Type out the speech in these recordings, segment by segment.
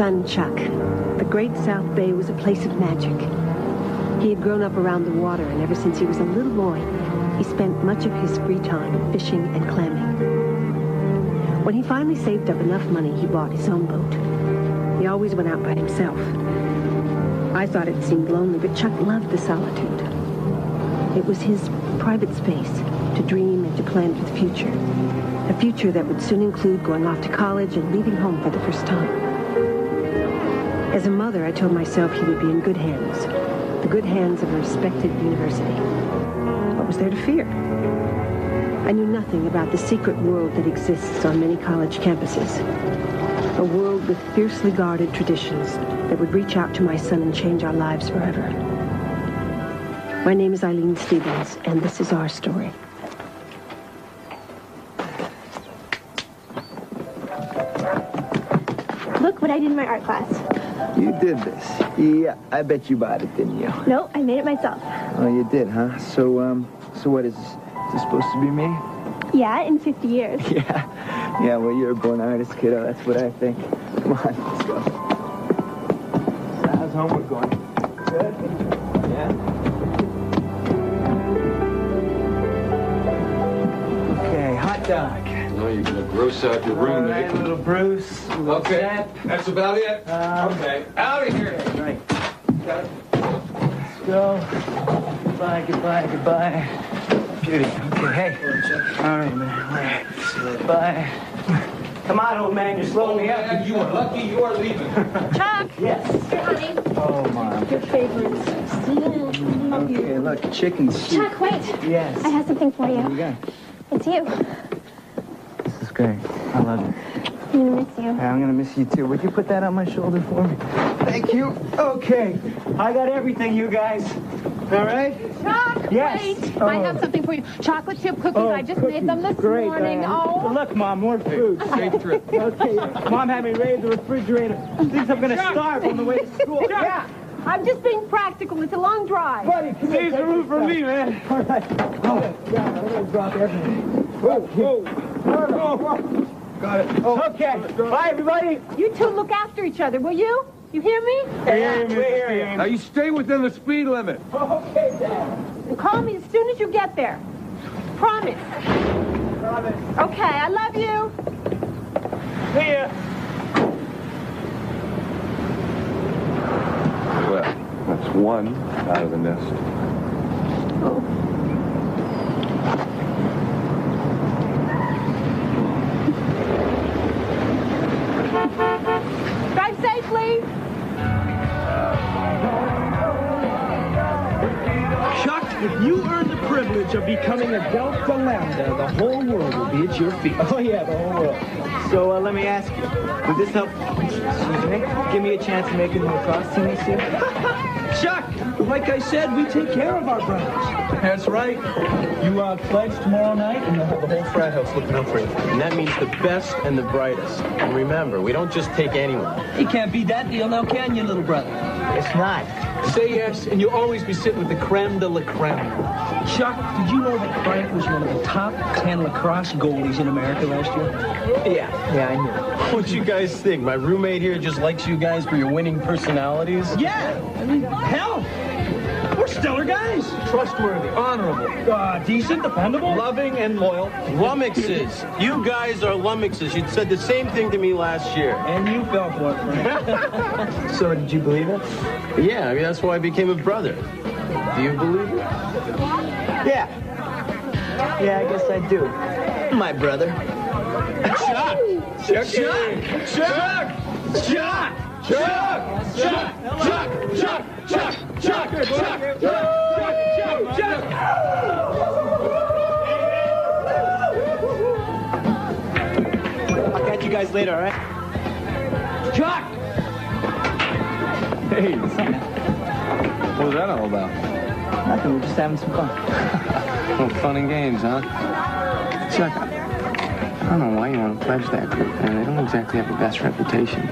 son, Chuck. The Great South Bay was a place of magic. He had grown up around the water, and ever since he was a little boy, he spent much of his free time fishing and clamming. When he finally saved up enough money, he bought his own boat. He always went out by himself. I thought it seemed lonely, but Chuck loved the solitude. It was his private space to dream and to plan for the future. A future that would soon include going off to college and leaving home for the first time. As a mother, I told myself he would be in good hands. The good hands of a respected university. What was there to fear? I knew nothing about the secret world that exists on many college campuses. A world with fiercely guarded traditions that would reach out to my son and change our lives forever. My name is Eileen Stevens, and this is our story. Look what I did in my art class. You did this? Yeah, I bet you bought it, didn't you? No, I made it myself. Oh, you did, huh? So what is this? Is this supposed to be me? Yeah, in 50 years. Yeah, well, you're a born artist, kiddo. That's what I think. Come on, let's go. So how's homework going? Good? Yeah? Okay, hot dog. No, you're gonna gross out your room, All right, little Bruce. Okay, Zap. that's about it. Okay, out of here. Right. Let's go. Goodbye, goodbye, goodbye. Beauty. Okay, hey. All right, man. All right. Bye. Come on, old man. You're slowing me up. You are lucky you are leaving. Chuck! Yes. Here, honey. Oh, Mom. Your favorites. Okay, look, chicken soup. Chuck, wait. Yes. I have something for What do you you. got? It's you. This is great. I love it. I'm gonna miss you. Yeah, I'm gonna miss you too. Would you put that on my shoulder for me? Thank you. Okay. I got everything, you guys. All right? Chuck, Yes. wait. Oh. I have something for you. Chocolate chip cookies. I just made them this Great, morning. Well, Oh. look, Mom, more food. Safe trip. Okay. Mom had me raid the refrigerator. Thinks I'm gonna starve on the way to school. Yeah. I'm just being practical. It's a long drive. Buddy, save the room for me, man. All right. Oh, yeah, I'm gonna drop everything. Whoa, whoa. Whoa. Got it. Oh. Okay. Bye, everybody. You two look after each other, will you? You hear me? Yeah, we're here. Now you stay within the speed limit. Okay, Dad. And call me as soon as you get there. Promise. Promise. Okay, I love you. See ya. Well, that's one out of the nest. Drive safely. Chuck, if you earn the privilege of becoming a Delta Lambda, the whole world will be at your feet. Oh, yeah, the whole world. So, let me ask you, would this help, give me a chance of making the lacrosse team this year? Chuck, like I said, we take care of our brothers. That's right. You pledge tomorrow night, and you'll have the whole frat house looking out for you. And that means the best and the brightest. And remember, we don't just take anyone. You can't beat that deal now, can you, little brother? It's not. Say yes, and you'll always be sitting with the creme de la creme. Chuck, did you know that Frank was one of the top 10 lacrosse goalies in America last year? Yeah, I knew. What you guys think? My roommate here just likes you guys for your winning personalities? Yeah, I mean, hell, we're stellar guys. Trustworthy, honorable, Decent, dependable. loving, and loyal. Lummoxes. You guys are lummoxes. You said the same thing to me last year. And you fell for it, Frank. So, did you believe it? Yeah, I mean, that's why I became a brother. Do you believe it? Yeah. Yeah, I guess I do. My brother. Chuck! Chuck! Chuck! Chuck! Chuck! Chuck! Chuck! Chuck! Chuck! Chuck! Chuck! I'll catch you guys later, all right? Chuck! Hey, what was that all about? Nothing, we're just having some fun. Little fun and games, huh? Chuck, I don't know why you want to pledge that group, man. They don't exactly have the best reputation.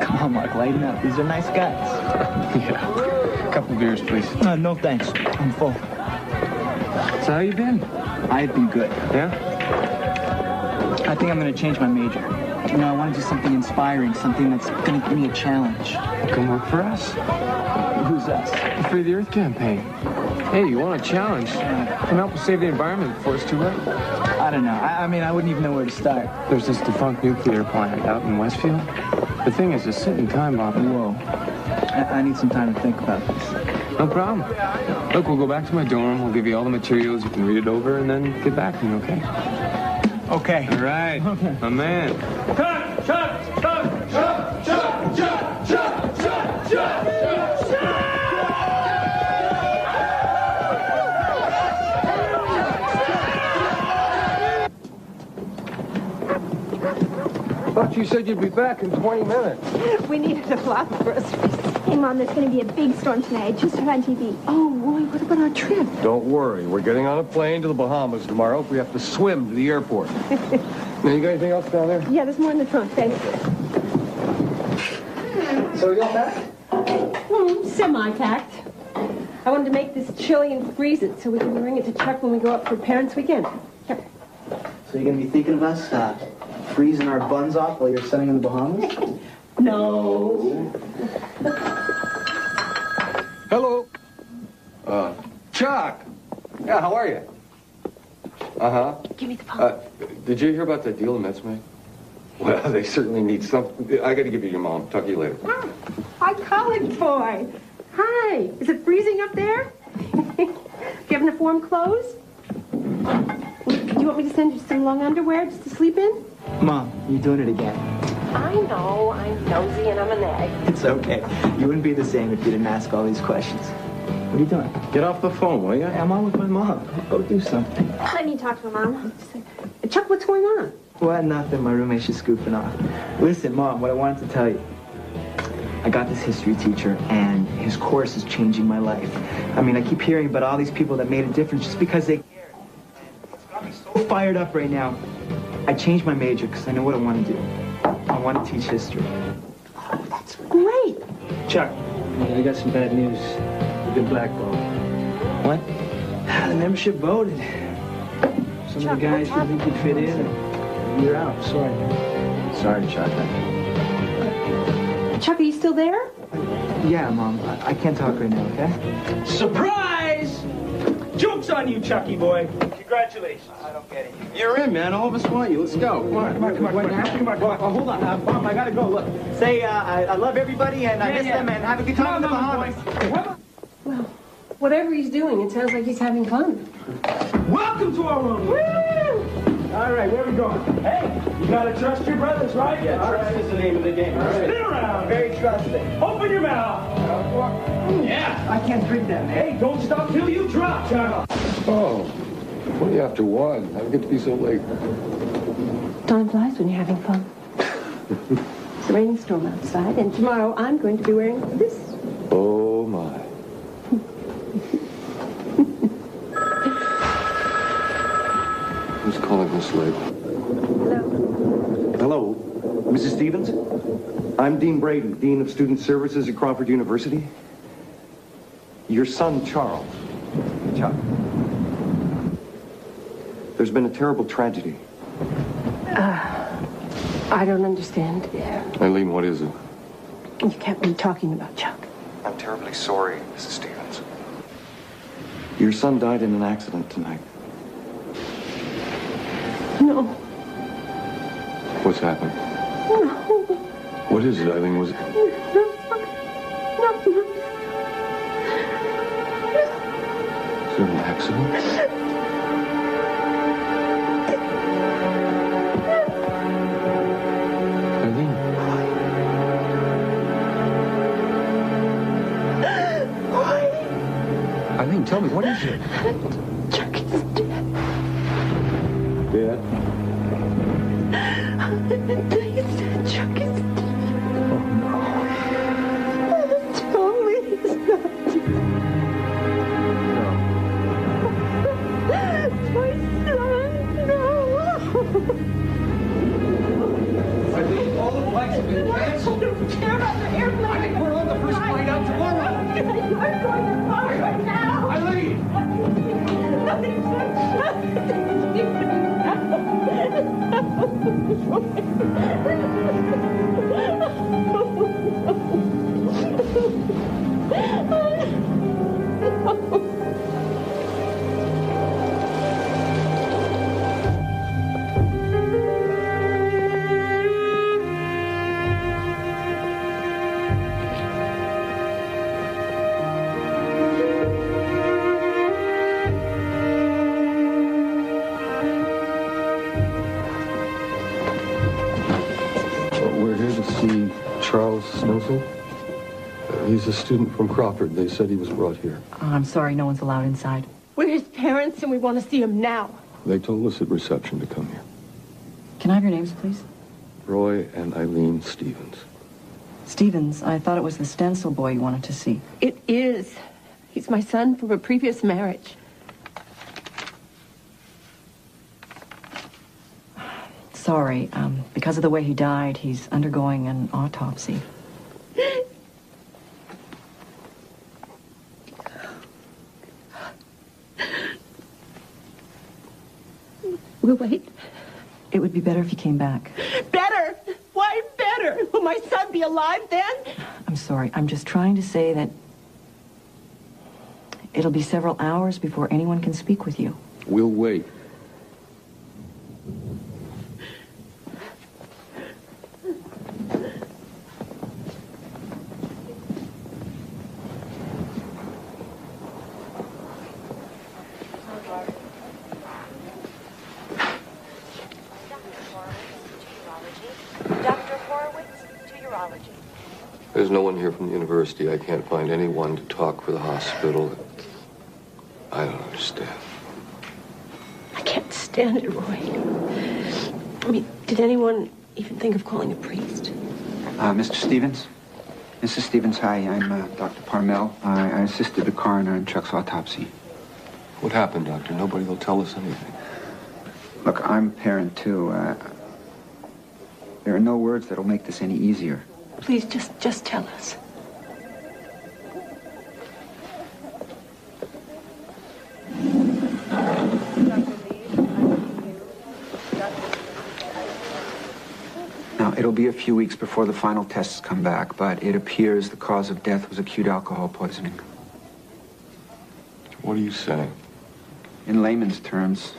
Come on, Mark, lighten up. These are nice guys. Yeah. A couple beers, please. No, thanks. I'm full. So how you been? I've been good. Yeah? I think I'm going to change my major. You know, I want to do something inspiring, something that's going to give me a challenge. Come work for us. Who's us? The Free the Earth campaign. Hey, you want a challenge? Can help us save the environment before it's too late. I don't know. I mean, I wouldn't even know where to start. There's this defunct nuclear plant out in Westfield. The thing is a sitting time bomb. Whoa. I need some time to think about this. No problem. Look, we'll go back to my dorm. We'll give you all the materials. You can read it over and then get back to me, okay? Okay. All right. Okay. My man. Chuck! Chuck! Chuck! Chuck! Chuck! Chuck! Chuck! Chuck! Chuck! I thought you said you'd be back in 20 minutes. We needed a lot of groceries. Hey, Mom, there's going to be a big storm tonight. I just heard on TV. Oh, Roy, what about our trip? Don't worry. We're getting on a plane to the Bahamas tomorrow. We have to swim to the airport. Now, you got anything else down there? Yeah, there's more in the trunk, thanks. So you all back? Semi-packed. I wanted to make this chili and freeze it so we can bring it to Chuck when we go up for Parents' Weekend. Here. So you're going to be thinking of us freezing our buns off while you're sunning in the Bahamas? No. Hello. Chuck. Yeah, how are you? Uh-huh. Give me the phone. Did you hear about that deal the Mets made? Well, they certainly need something. I got to give you your mom. Talk to you later. Hi, college boy. Hi. Is it freezing up there? Do you have enough warm clothes? Do you want me to send you some long underwear just to sleep in? Mom, you're doing it again. I know. I'm nosy and I'm an egg. It's okay. You wouldn't be the same if you didn't ask all these questions. What are you doing? Get off the phone, will you? I'm on with my mom. Go do something. Let me talk to Mom. Chuck, what's going on? Well, nothing. My roommate's just goofing off. Listen, Mom, what I wanted to tell you. I got this history teacher, and his course is changing my life. I mean, I keep hearing about all these people that made a difference just because they cared. It's got me so fired up right now. I changed my major because I know what I want to do. I want to teach history. Oh, that's great. Chuck, I got some bad news. You've been blackballed. What? The membership voted. Some of the guys didn't think you'd fit in, and you're out. Sorry. Sorry, Chuck. Chuck, are you still there? Yeah, Mom. I can't talk right now, okay? Surprise! Joke's on you, Chucky boy. Congratulations. I don't get it. You're in, man. All of us want you. Let's go. Come on. Come on. Hold on. Mom, I gotta go. Look. Say, I love everybody, and I miss them, and have a good time in the Bahamas. Well, whatever he's doing, it sounds like he's having fun. Welcome to our room. Woo! All right, where are we going? Hey, you gotta trust your brothers, right? Yeah, trust is the name of the game. All right. Spin around. Very trusting. Open your mouth. Yeah. I can't drink that, man. Hey, don't stop till you drop, Chuck. Oh, 20 after 1. How did it get to be so late? Time flies when you're having fun. It's a raining storm outside, and tomorrow I'm going to be wearing this. Oh, my. Who's calling this late? Hello. Hello, Mrs. Stevens? I'm Dean Braden, Dean of Student Services at Crawford University. Your son, Charles. Chuck. There's been a terrible tragedy. I don't understand. Eileen, what is it? You can't be talking about Chuck. I'm terribly sorry, Mrs. Stevens. Your son died in an accident tonight. No. What's happened? No. What is it, Eileen? Was it... Nothing. Is there an accident? Eileen? Eileen, tell me, what is it? Chuck is dead. Dead? He said Chuck is dead. Tell me he's not dead. My son, no. Eileen, all the flights have been canceled. Care about the airplane. I think we're on the first flight out tomorrow. You're going to fly right now. Eileen! Nothing. Snowfall? He's a student from Crawford. They said he was brought here. I'm sorry, no one's allowed inside. We're his parents, and we want to see him now. They told us at reception to come here. Can I have your names, please? Roy and Eileen Stevens. Stevens, I thought it was the Stencil boy you wanted to see. It is. He's my son from a previous marriage. Sorry, because of the way he died, he's undergoing an autopsy. We'll wait. It would be better if you came back. Better? Why better? Will my son be alive then? I'm sorry, I'm just trying to say that it'll be several hours before anyone can speak with you. We'll wait. There's no one here from the university. I can't find anyone to talk for the hospital. I don't understand. I can't stand it, Roy. I mean, did anyone even think of calling a priest? Mr. Stevens? Mrs. Stevens, hi. I'm Dr. Parmel. I assisted the coroner in Chuck's autopsy. What happened, Doctor? Nobody will tell us anything. Look, I'm a parent, too. There are no words that'll make this any easier. Please, just tell us. Now, it'll be a few weeks before the final tests come back, but it appears the cause of death was acute alcohol poisoning. What are you saying? In layman's terms,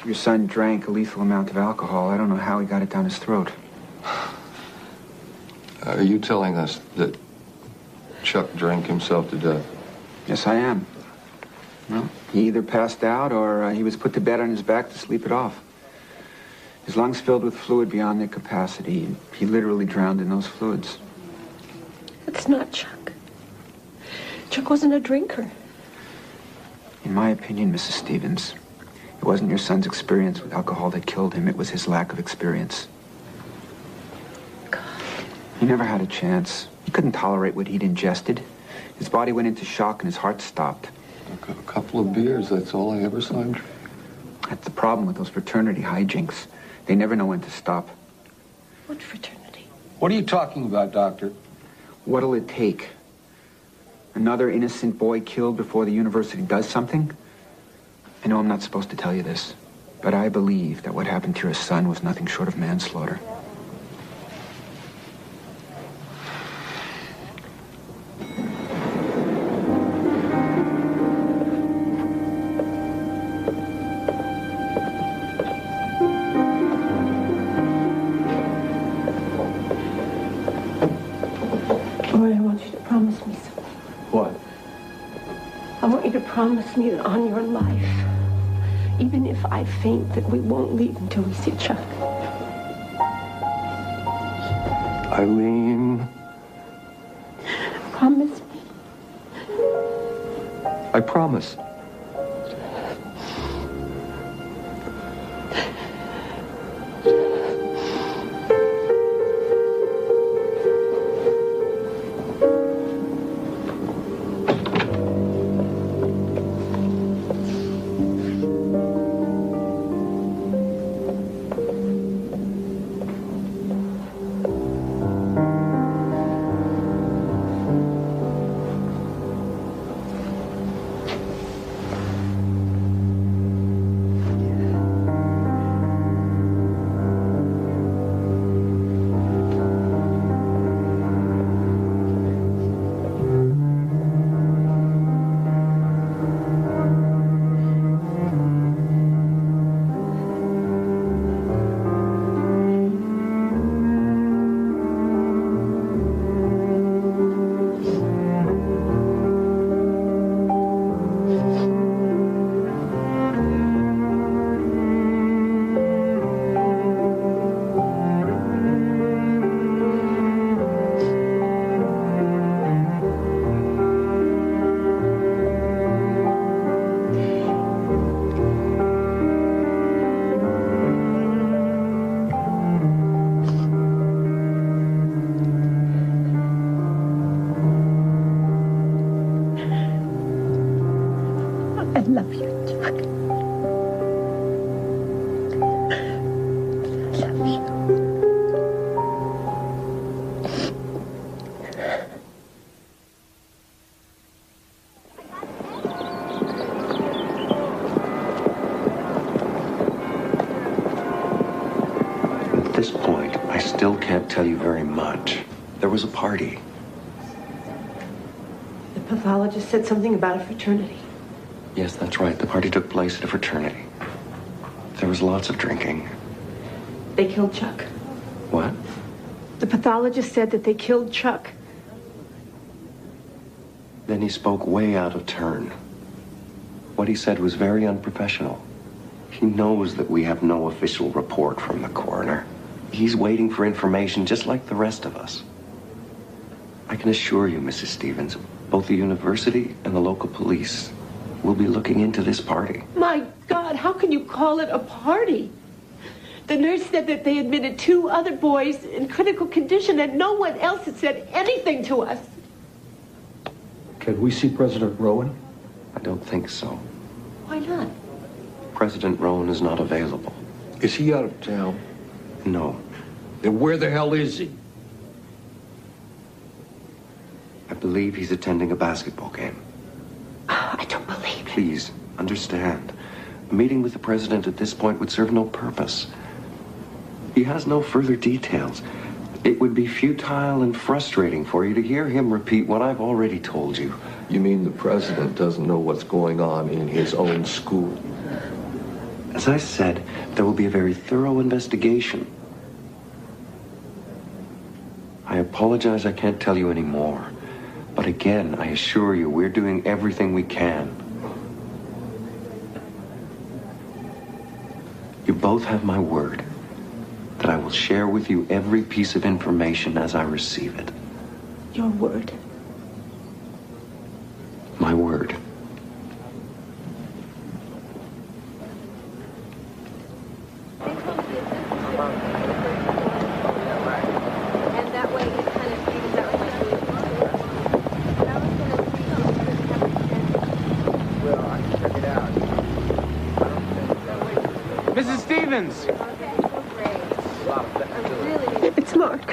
your son drank a lethal amount of alcohol. I don't know how he got it down his throat. Are you telling us that Chuck drank himself to death? Yes, I am. Well, he either passed out or he was put to bed on his back to sleep it off. His lungs filled with fluid beyond their capacity. He literally drowned in those fluids. That's not Chuck. Chuck wasn't a drinker. In my opinion, Mrs. Stevens, it wasn't your son's experience with alcohol that killed him. It was his lack of experience. He never had a chance. He couldn't tolerate what he'd ingested. His body went into shock and his heart stopped. A couple of beers, that's all I ever saw him drink. That's the problem with those fraternity hijinks. They never know when to stop. What fraternity? What are you talking about, Doctor? What'll it take? Another innocent boy killed before the university does something? I know I'm not supposed to tell you this, but I believe that what happened to your son was nothing short of manslaughter. Promise me that on your life, even if I faint, that we won't leave until we see Chuck. Eileen. Promise me. I promise. I love you, Chuck. I love you. At this point, I still can't tell you very much. There was a party. The pathologist said something about a fraternity. Yes, that's right. The party took place at a fraternity. There was lots of drinking. They killed Chuck. What? The pathologist said that they killed Chuck. Then he spoke way out of turn. What he said was very unprofessional. He knows that we have no official report from the coroner. He's waiting for information just like the rest of us. I can assure you, Mrs. Stevens, both the university and the local police will be looking into this party. My God, how can you call it a party? The nurse said that they admitted 2 other boys in critical condition and no one else had said anything to us. Can we see President Rowan? I don't think so. Why not? President Rowan is not available. Is he out of town? No. Then where the hell is he? I believe he's attending a basketball game. I don't believe it. Please, understand. A meeting with the president at this point would serve no purpose. He has no further details. It would be futile and frustrating for you to hear him repeat what I've already told you. You mean the president doesn't know what's going on in his own school? As I said, there will be a very thorough investigation. I apologize I can't tell you any more. But again, I assure you, we're doing everything we can. You both have my word that I will share with you every piece of information as I receive it. Your word. My word. Mrs. Stevens! It's Mark.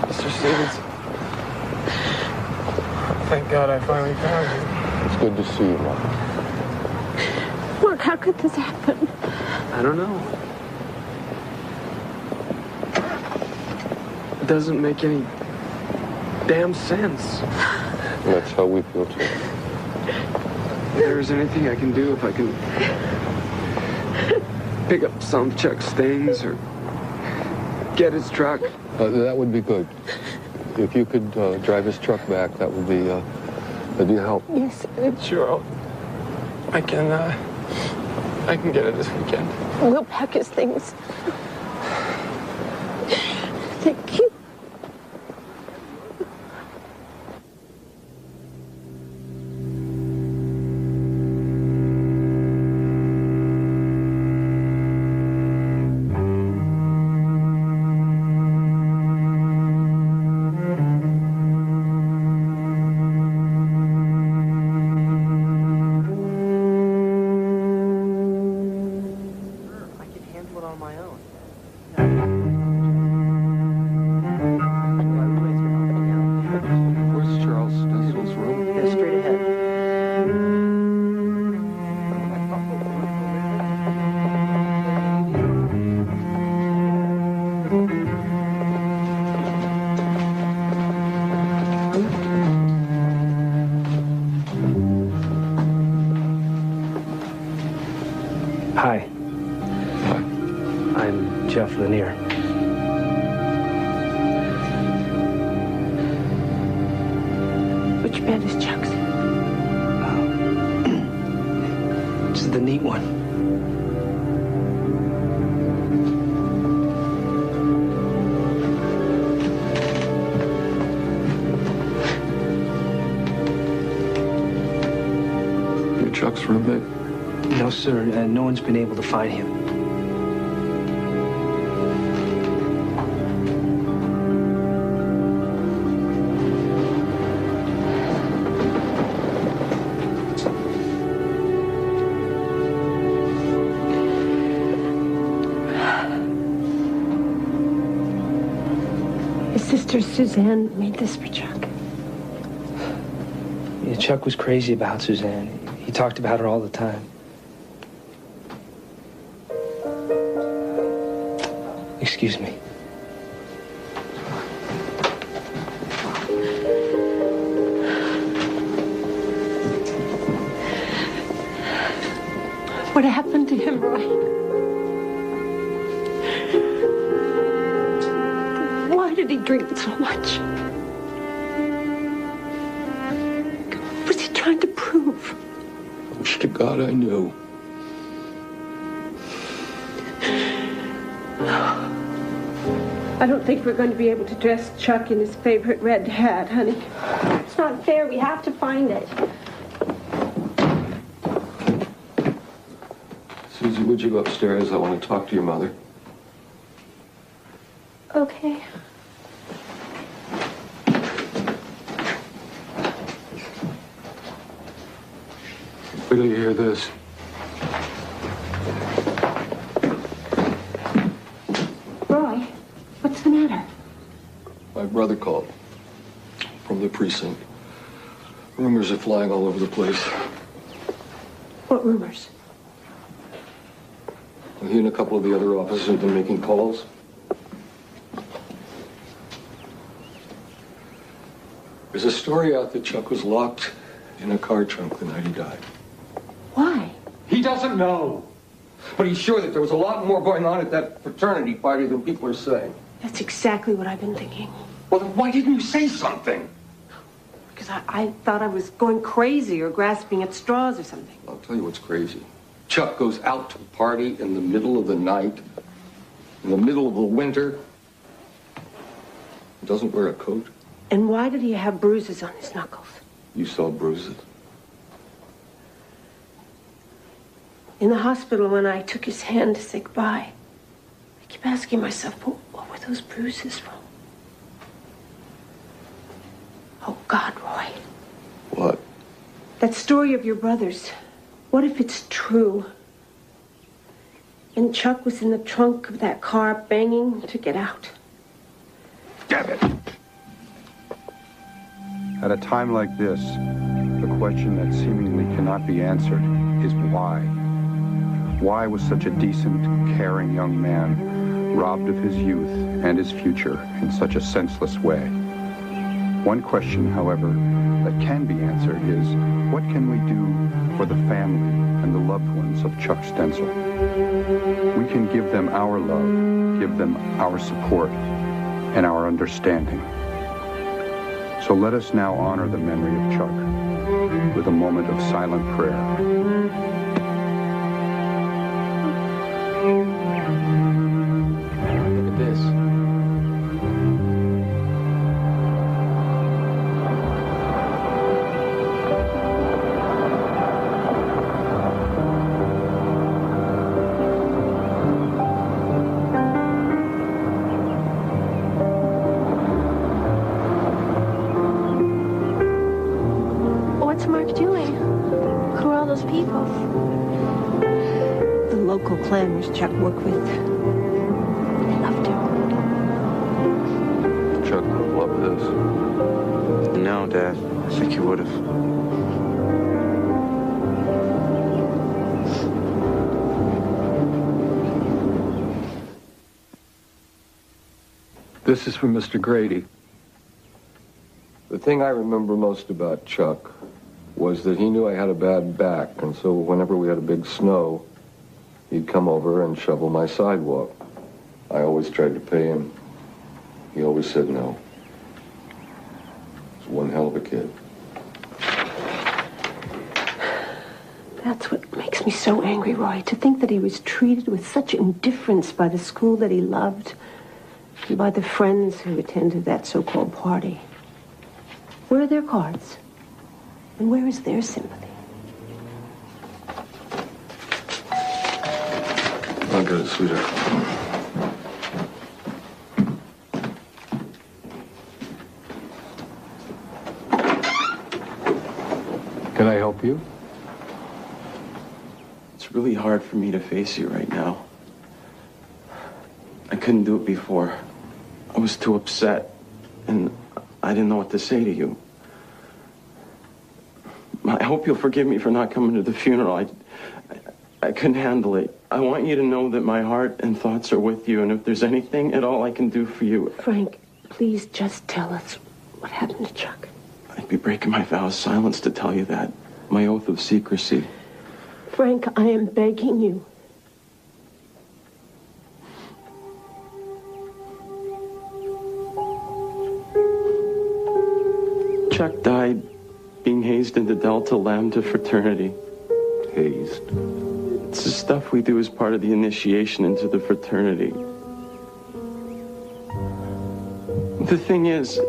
Mr. Stevens. Thank God I finally found you. It's good to see you, Mark. Mark, how could this happen? I don't know. It doesn't make any damn sense. That's how we feel too. If there's anything I can do, if I can pick up some of Chuck's things or get his truck. That would be good. If you could drive his truck back, that'd be a help. Yes. Sure. I can get it this weekend. We'll pack his things. Thank you. Hi. I'm Jeff Lanier. Which bed is Chuck's? This is the neat one. You're Chuck's roommate? No, sir. No one's been able to find him. sister Suzanne made this for Chuck. Yeah, Chuck was crazy about Suzanne. He talked about her all the time. Excuse me. What happened to him, Roy? Why did he drink so much? What was he trying to prove? I wish to God I knew. I don't think we're going to be able to dress Chuck in his favorite red hat, honey. It's not fair. We have to find it. Susie, would you go upstairs? I want to talk to your mother. Okay. Wait till you hear this. Roy, what's the matter? My brother called from the precinct. Rumors are flying all over the place. What rumors? He and a couple of the other officers have been making calls. There's a story out that Chuck was locked in a car trunk the night he died. Why? He doesn't know. But he's sure that there was a lot more going on at that fraternity party than people are saying. That's exactly what I've been thinking. Well, then why didn't you say something? Because I thought I was going crazy or grasping at straws or something. I'll tell you what's crazy. Chuck goes out to a party in the middle of the night, in the middle of the winter. He doesn't wear a coat. And why did he have bruises on his knuckles? You saw bruises. In the hospital when I took his hand to say goodbye, I keep asking myself, what were those bruises from? Oh, God, Roy. What? That story of your brother's. What if it's true? And Chuck was in the trunk of that car banging to get out. Damn it! At a time like this, the question that seemingly cannot be answered is why? Why was such a decent, caring young man robbed of his youth and his future in such a senseless way? One question, however, that can be answered is, what can we do for the family and the loved ones of Chuck Stenzel? We can give them our love, give them our support, and our understanding. So let us now honor the memory of Chuck with a moment of silent prayer. Look at this. What's Mark doing? Who are all those people? The local clammers Chuck worked with. They loved him. Chuck would have loved this. No, Dad. I think he would have. This is from Mr. Grady. The thing I remember most about Chuck was that he knew I had a bad back, and so whenever we had a big snow, he'd come over and shovel my sidewalk. I always tried to pay him. He always said no. He was one hell of a kid. That's what makes me so angry, Roy, to think that he was treated with such indifference by the school that he loved and by the friends who attended that so-called party. Where are their cards? And where is their sympathy? I'll get it, sweetheart. Can I help you? It's really hard for me to face you right now. I couldn't do it before. I was too upset. and I didn't know what to say to you. I hope you'll forgive me for not coming to the funeral. I couldn't handle it. I want you to know that my heart and thoughts are with you, and if there's anything at all I can do for you... Frank, please just tell us what happened to Chuck. I'd be breaking my vow of silence to tell you that. My oath of secrecy. Frank, I am begging you. Chuck died being hazed into Delta Lambda fraternity. Hazed? It's the stuff we do as part of the initiation into the fraternity. The thing is,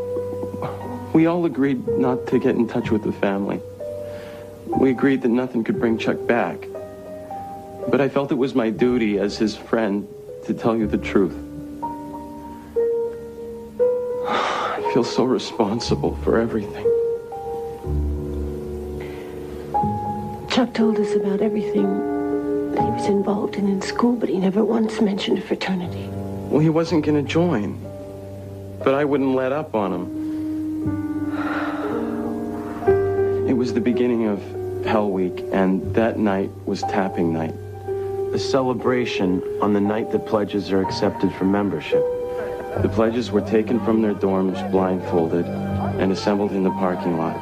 we all agreed not to get in touch with the family. We agreed that nothing could bring Chuck back. But I felt it was my duty as his friend to tell you the truth. I feel so responsible for everything. Chuck told us about everything that he was involved in school, but he never once mentioned a fraternity. Well, he wasn't going to join. But I wouldn't let up on him. It was the beginning of Hell Week, and that night was tapping night. A celebration on the night that pledges are accepted for membership. The pledges were taken from their dorms blindfolded and assembled in the parking lot.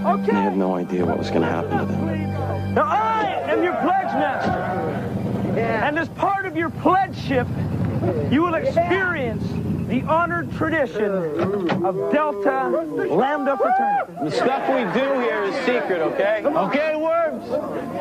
Okay. They had no idea what was going to happen to them. Now I am your pledge master. Yeah. And as part of your pledgeship, you will experience the honored tradition of Delta Lambda fraternity. The stuff we do here is secret, okay? Okay, worms,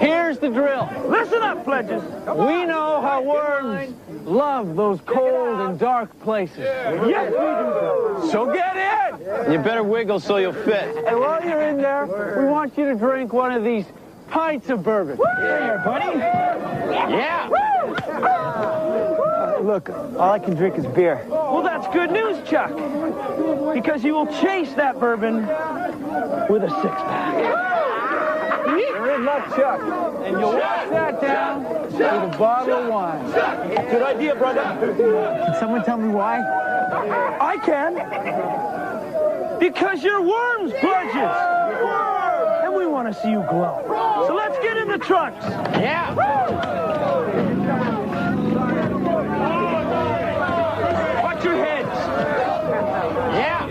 here's the drill. Listen up, pledges. We know how worms love those cold and dark places. Yes, we do. So get in! You better wiggle so you'll fit. And while you're in there, we want you to drink one of these pints of bourbon. Here, buddy. Yeah! Look, all I can drink is beer. Well, that's good news, Chuck. Because you will chase that bourbon with a six-pack. You're in luck, Chuck. And you'll wash that down with a bottle of wine. Good idea, brother. Can someone tell me why? I can. Because you're worms, pledges. And we want to see you glow. So let's get in the trunks. Yeah. Watch your heads. Yeah.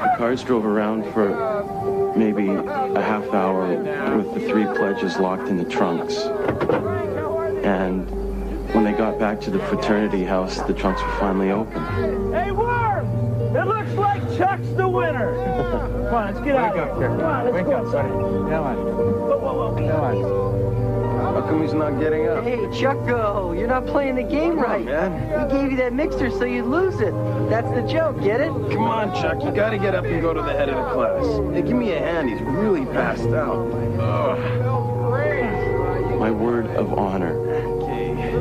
The cars drove around for maybe a half hour with the three pledges locked in the trunks. And when they got back to the fraternity house, the trunks were finally open. Hey, Worm! It looks like Chuck's the winner. Come on, let's get out of here. Come on, let's go outside. Come on. Whoa. Come on. How come he's not getting up? Hey, Chucko, you're not playing the game right. Man. He gave you that mixer so you'd lose it. That's the joke, get it? Come on, Chuck. You gotta get up and go to the head of the class. Hey, give me a hand. He's really passed out. My word of honor.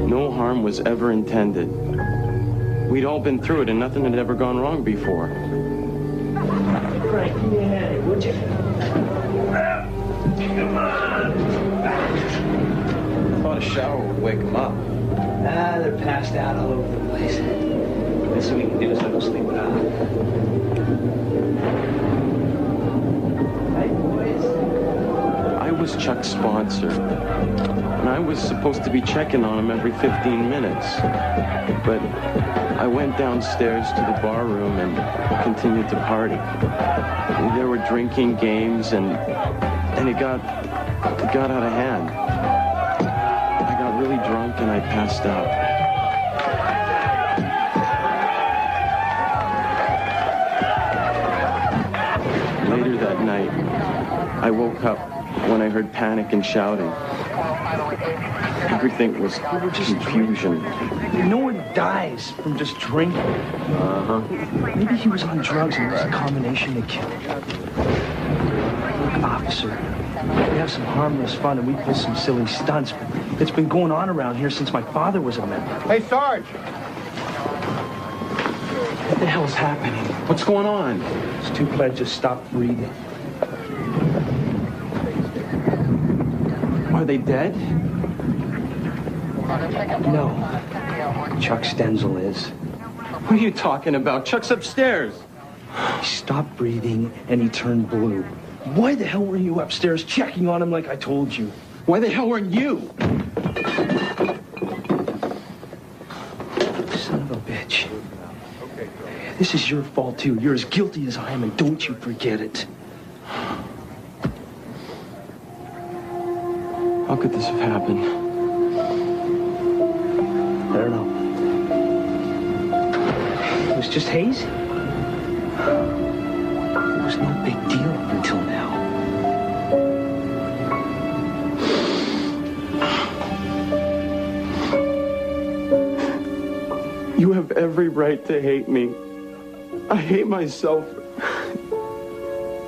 No harm was ever intended. We'd all been through it and nothing had ever gone wrong before. Frank, give me a hand, would you? Come on. I thought a shower would wake him up. They're passed out all over the place. Best we can do is let them sleep it out. Hey, boys. I was Chuck's sponsor, and I was supposed to be checking on him every 15 minutes. But I went downstairs to the bar room and continued to party. There were drinking games, and it got out of hand. I got really drunk and I passed out. Later that night, I woke up when I heard panic and shouting. Everything was confusion. No one dies from just drinking. Uh-huh. Maybe he was on drugs and it was a combination that killed him. Look, officer, we have some harmless fun and we pull some silly stunts, but it's been going on around here since my father was a member. Hey, Sarge! What the hell's happening? What's going on? These two pledges stopped breathing. Are they dead? No. Chuck Stenzel is. What are you talking about? Chuck's upstairs. He stopped breathing and he turned blue. Why the hell were you upstairs checking on him like I told you? Why the hell weren't you? Son of a bitch. This is your fault, too. You're as guilty as I am, and don't you forget it. How could this have happened? I don't know. It was just haze. It was no big deal until now. You have every right to hate me. I hate myself.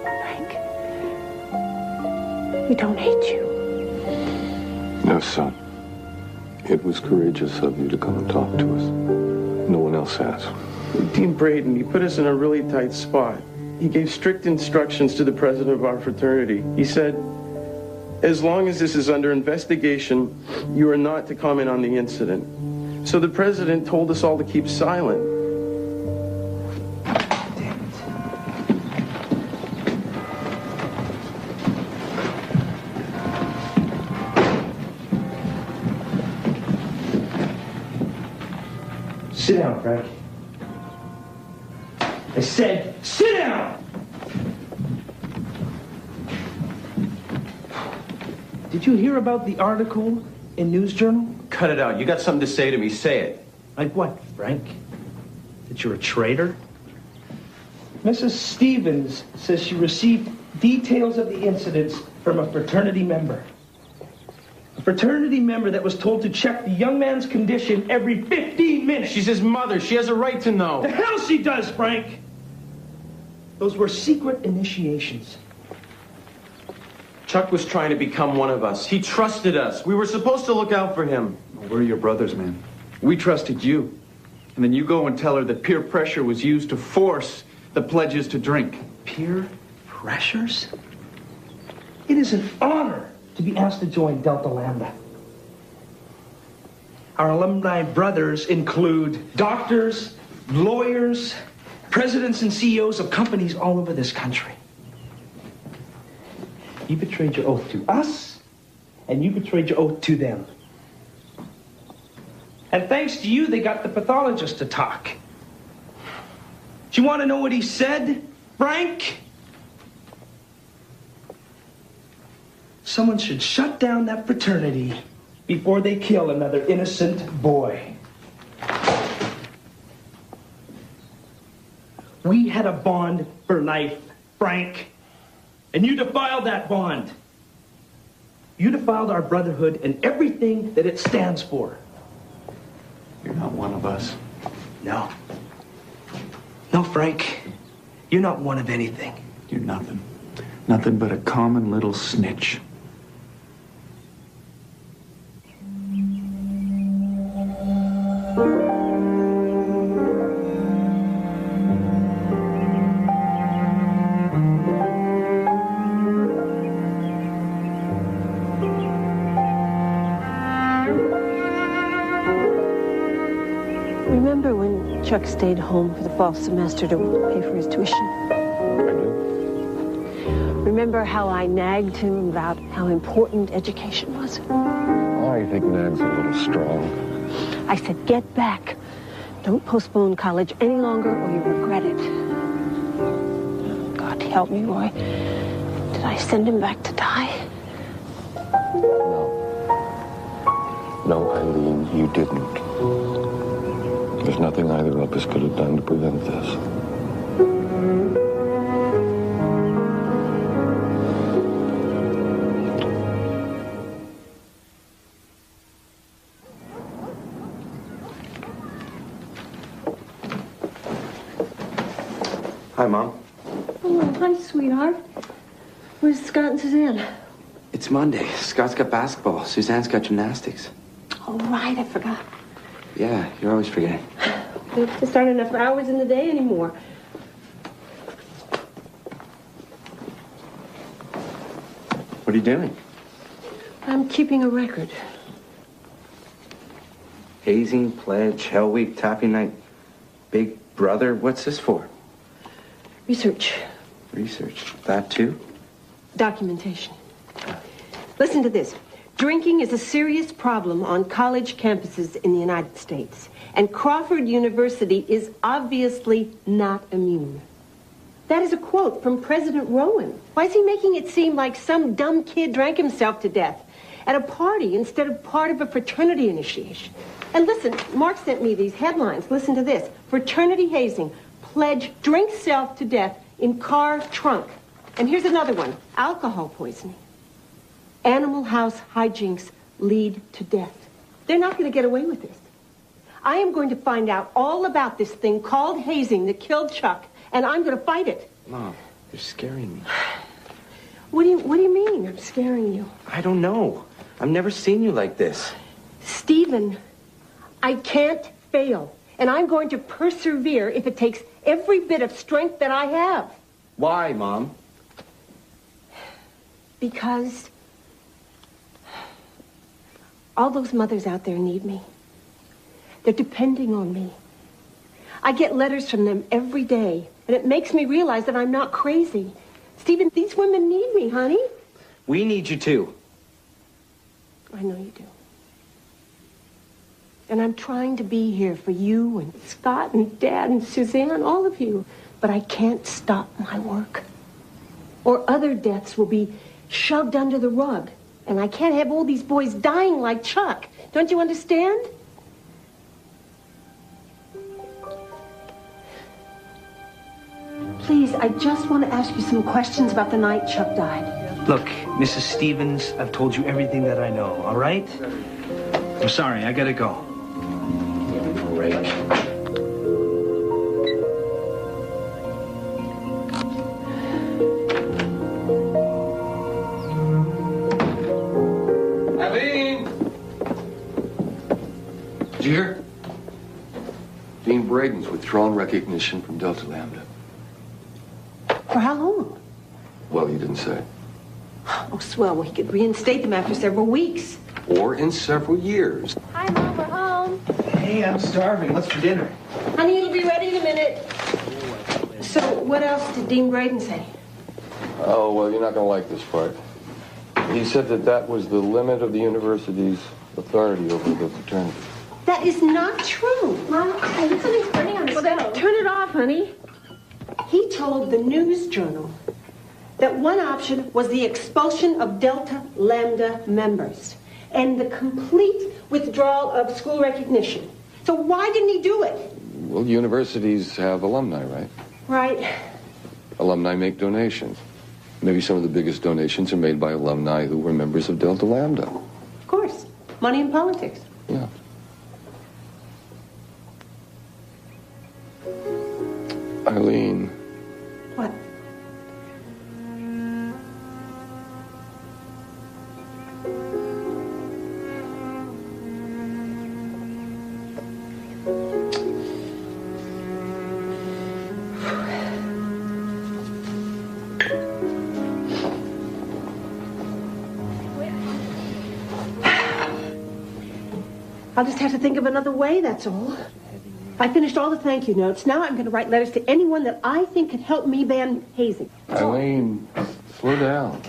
Frank, we don't hate you. No, son. It was courageous of you to come and talk to us. No one else has. Dean Braden, he put us in a really tight spot. He gave strict instructions to the president of our fraternity. He said, as long as this is under investigation, you are not to comment on the incident. So the president told us all to keep silent. Sit down, Frank. I said, sit down! Did you hear about the article in News Journal? Cut it out. You got something to say to me. Say it. Like what, Frank? That you're a traitor? Mrs. Stevens says she received details of the incidents from a fraternity member. A fraternity member that was told to check the young man's condition every 15 minutes. She's his mother. She has a right to know. The hell she does, Frank! Those were secret initiations. Chuck was trying to become one of us. He trusted us. We were supposed to look out for him. We're your brothers, man. We trusted you. And then you go and tell her that peer pressure was used to force the pledges to drink. Peer pressures? It is an honor to be asked to join Delta Lambda. Our alumni brothers include doctors, lawyers, presidents and CEOs of companies all over this country. You betrayed your oath to us, and you betrayed your oath to them. And thanks to you, they got the pathologist to talk. Do you want to know what he said, Frank? Someone should shut down that fraternity before they kill another innocent boy. We had a bond for life, Frank. And you defiled that bond. You defiled our brotherhood and everything that it stands for. You're not one of us. No. No, Frank. You're not one of anything. You're nothing. Nothing but a common little snitch. Remember when Chuck stayed home for the fall semester to pay for his tuition? I do. Remember how I nagged him about how important education was? I think nag's a little strong. I said, get back. Don't postpone college any longer or you regret it. God help me, Roy. Did I send him back to die? No, Eileen, you didn't. There's nothing either of us could have done to prevent this. Hi, Mom. Oh, hi, sweetheart. Where's Scott and Suzanne? It's Monday. Scott's got basketball. Suzanne's got gymnastics. Oh, right, I forgot. Yeah, you're always forgetting. There aren't enough hours in the day anymore. What are you doing? I'm keeping a record. Hazing, pledge, Hell Week, tapping night. Big Brother? What's this for? Research. Research. That too? Documentation. Listen to this. Drinking is a serious problem on college campuses in the United States. And Crawford University is obviously not immune. That is a quote from President Rowan. Why is he making it seem like some dumb kid drank himself to death at a party instead of part of a fraternity initiation? And listen, Mark sent me these headlines. Listen to this. Fraternity hazing. Pledge drink self to death in car trunk. And here's another one. Alcohol poisoning. Animal house hijinks lead to death. They're not going to get away with this. I am going to find out all about this thing called hazing that killed Chuck, and I'm going to fight it. Mom, you're scaring me. What do you mean I'm scaring you? I don't know. I've never seen you like this. Stephen, I can't fail, and I'm going to persevere if it takes every bit of strength that I have. Why, Mom? Because all those mothers out there need me. They're depending on me. I get letters from them every day, and it makes me realize that I'm not crazy. Stephen, these women need me, honey. We need you too. I know you do. And I'm trying to be here for you and Scott and Dad and Suzanne, all of you. But I can't stop my work. Or other deaths will be shoved under the rug. And I can't have all these boys dying like Chuck. Don't you understand? Please, I just want to ask you some questions about the night Chuck died. Look, Mrs. Stevens, I've told you everything that I know, all right? I'm sorry, I gotta go. Break. Eileen! Did you hear? Dean Braden's withdrawn recognition from Delta Lambda. For how long? Well, he didn't say. Oh, swell. Well, he could reinstate them after several weeks. Or in several years. Hi, Mom. We're home. Hey, I'm starving. What's for dinner? Honey, it'll be ready in a minute. So, what else did Dean Braden say? Oh, well, you're not going to like this part. He said that that was the limit of the university's authority over the fraternity. That is not true. Mom, I think something's burning on the Well, then stove. turn it off, honey. He told the News Journal that one option was the expulsion of Delta Lambda members and the complete withdrawal of school recognition. So why didn't he do it? Well, universities have alumni, right? Right. Alumni make donations. Maybe some of the biggest donations are made by alumni who were members of Delta Lambda. Of course. Money in politics. Yeah. Eileen. What? I'll just have to think of another way, that's all. I finished all the thank you notes. Now I'm going to write letters to anyone that I think could help me ban hazing. Eileen, slow down.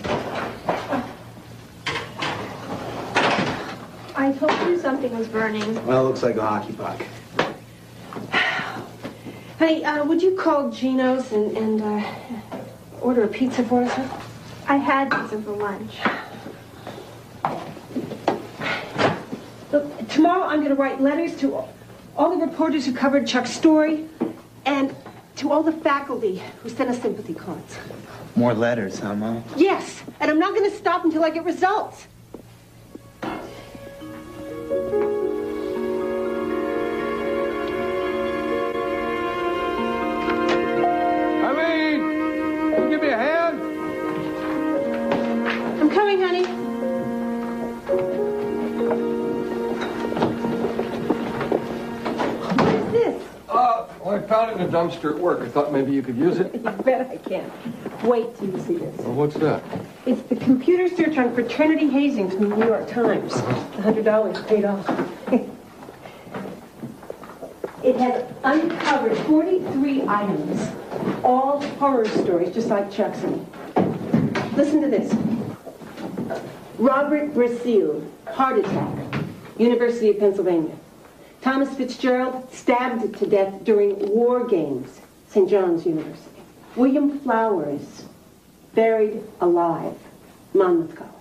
I told you something was burning. Well, it looks like a hockey puck. Honey, would you call Gino's and order a pizza for us? Huh? I had pizza for lunch. Look, tomorrow I'm going to write letters to all the reporters who covered Chuck's story and to all the faculty who sent us sympathy cards. More letters, huh, Mom? Yes, and I'm not going to stop until I get results. Eileen! Can you give me a hand? I'm coming, honey. Well, I found it in a dumpster at work. I thought maybe you could use it. You bet I can. Wait till you see this. Well, what's that? It's the computer search on fraternity hazing from the New York Times. The $100 paid off. It has uncovered 43 items, all horror stories, just like Chuck's. Listen to this. Robert Brazil, heart attack, University of Pennsylvania. Thomas Fitzgerald, stabbed to death during war games, St. John's University. William Flowers, buried alive, Monmouth College.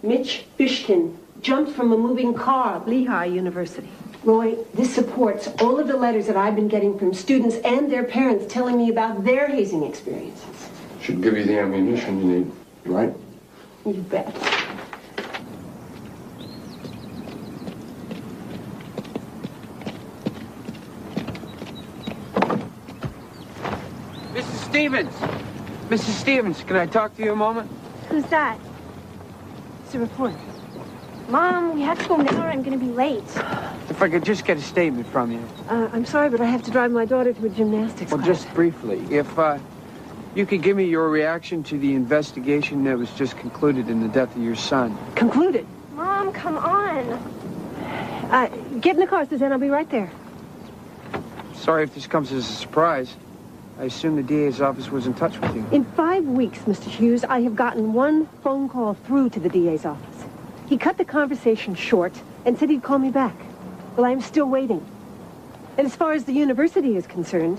Mitch Fishkin jumped from a moving car, Lehigh University. Roy, this supports all of the letters that I've been getting from students and their parents telling me about their hazing experiences. Should give you the ammunition you need, right? You bet. Mrs. Stevens! Mrs. Stevens, can I talk to you a moment? Who's that? It's a reporter. Mom, we have to go now or I'm going to be late. If I could just get a statement from you. I'm sorry, but I have to drive my daughter to a gymnastics Well, class. just briefly, if you could give me your reaction to the investigation that was just concluded in the death of your son. Concluded? Mom, come on. Get in the car, Suzanne. I'll be right there. Sorry if this comes as a surprise. I assume the DA's office was in touch with you. In 5 weeks, Mr. Hughes, I have gotten one phone call through to the DA's office. He cut the conversation short and said he'd call me back. Well, I'm still waiting. And as far as the university is concerned,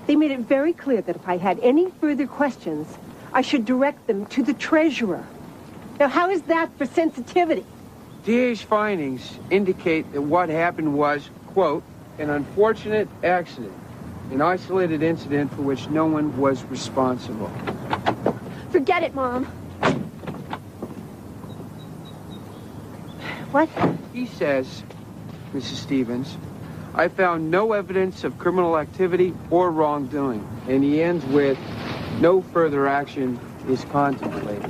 they made it very clear that if I had any further questions, I should direct them to the treasurer. Now, how is that for sensitivity? DA's findings indicate that what happened was, quote, an unfortunate accident, an isolated incident for which no one was responsible. Forget it, Mom. What? He says, Mrs. Stevens, I found no evidence of criminal activity or wrongdoing. And he ends with, no further action is contemplated.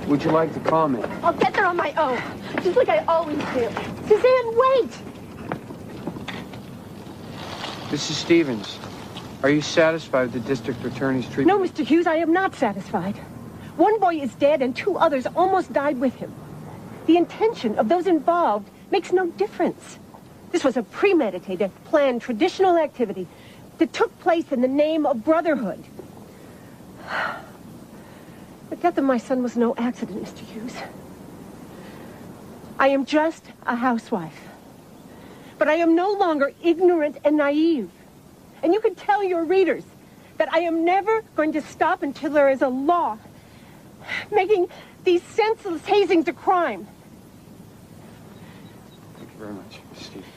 Would you like to comment? I'll get there on my own, just like I always do. Suzanne, wait! Mrs. Stevens, are you satisfied with the district attorney's treatment? No, Mr. Hughes, I am not satisfied. One boy is dead and 2 others almost died with him. The intention of those involved makes no difference. This was a premeditated, planned, traditional activity that took place in the name of brotherhood. The death of my son was no accident, Mr. Hughes. I am just a housewife. But I am no longer ignorant and naive. And you can tell your readers that I am never going to stop until there is a law making these senseless hazings a crime. Thank you very much, Mrs. Stevens.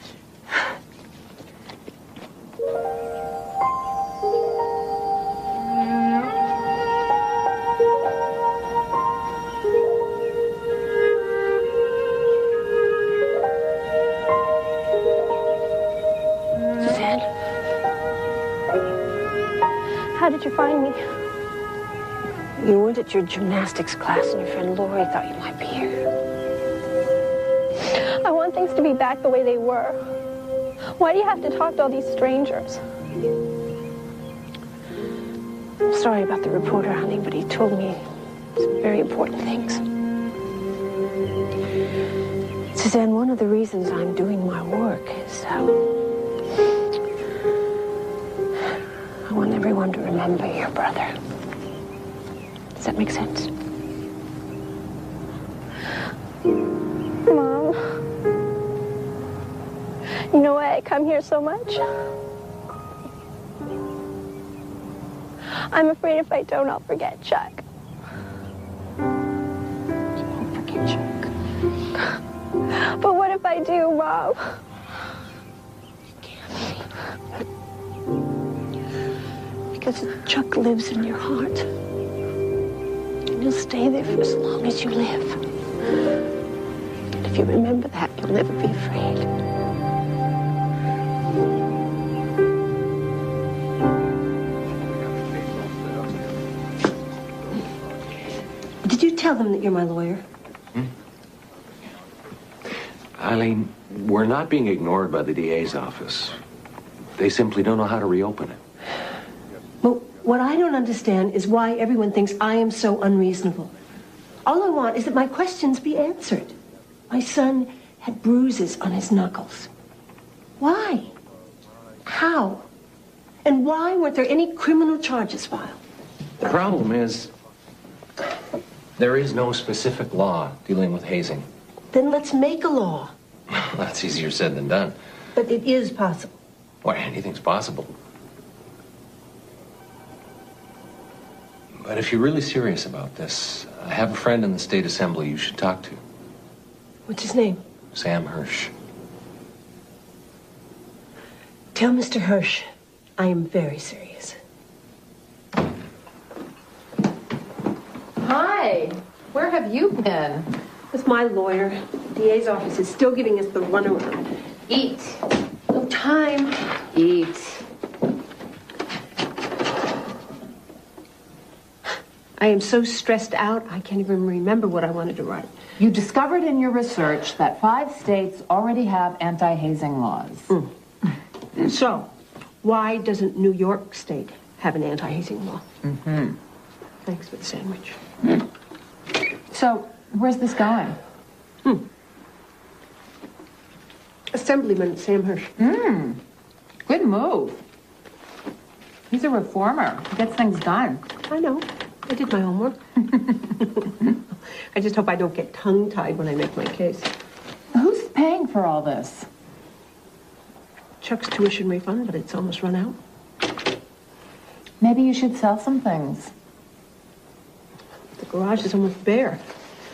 Suzanne? How did you find me? You weren't at your gymnastics class and your friend Lori thought you might be here. I want things to be back the way they were. Why do you have to talk to all these strangers? I'm sorry about the reporter, honey, but he told me some very important things. Suzanne, one of the reasons I'm doing my work is I want everyone to remember your brother. Does that make sense? Mom, you know why I come here so much? I'm afraid if I don't, I'll forget Chuck. Don't forget Chuck. But what if I do, Mom? Because Chuck lives in your heart. And he'll stay there for as long as you live. And if you remember that, you'll never be afraid. Did you tell them that you're my lawyer? Eileen, we're not being ignored by the DA's office. They simply don't know how to reopen it. Well, what I don't understand is why everyone thinks I am so unreasonable. All I want is that my questions be answered. My son had bruises on his knuckles. Why? How? And why weren't there any criminal charges filed? The problem is, there is no specific law dealing with hazing. Then let's make a law. That's easier said than done. But it is possible. Why, anything's possible. But if you're really serious about this, I have a friend in the state assembly you should talk to. What's his name? Sam Hirsch. Tell Mr. Hirsch I am very serious. Hi. Where have you been? With my lawyer. The DA's office is still giving us the runaround. Eat. No time. Eat. I am so stressed out, I can't even remember what I wanted to write. You discovered in your research that 5 states already have anti-hazing laws. So, why doesn't New York State have an anti-hazing law? Mm-hmm. Thanks for the sandwich. So, where's this going? Assemblyman Sam Hirsch. Good move. He's a reformer. He gets things done. I know. I did my homework. I just hope I don't get tongue-tied when I make my case. Who's paying for all this? Chuck's tuition refund, but it's almost run out. Maybe you should sell some things. The garage is almost bare.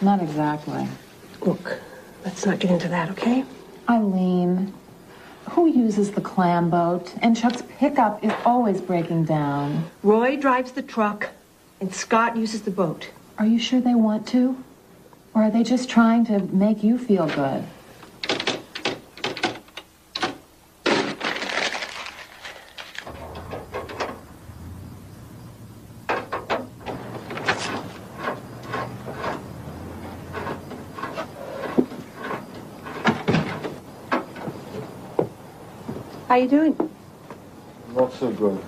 Not exactly. Look, let's not get into that, okay? Eileen, who uses the clam boat? And Chuck's pickup is always breaking down. Roy drives the truck, and Scott uses the boat. Are you sure they want to? Or are they just trying to make you feel good? How you doing? Not so good.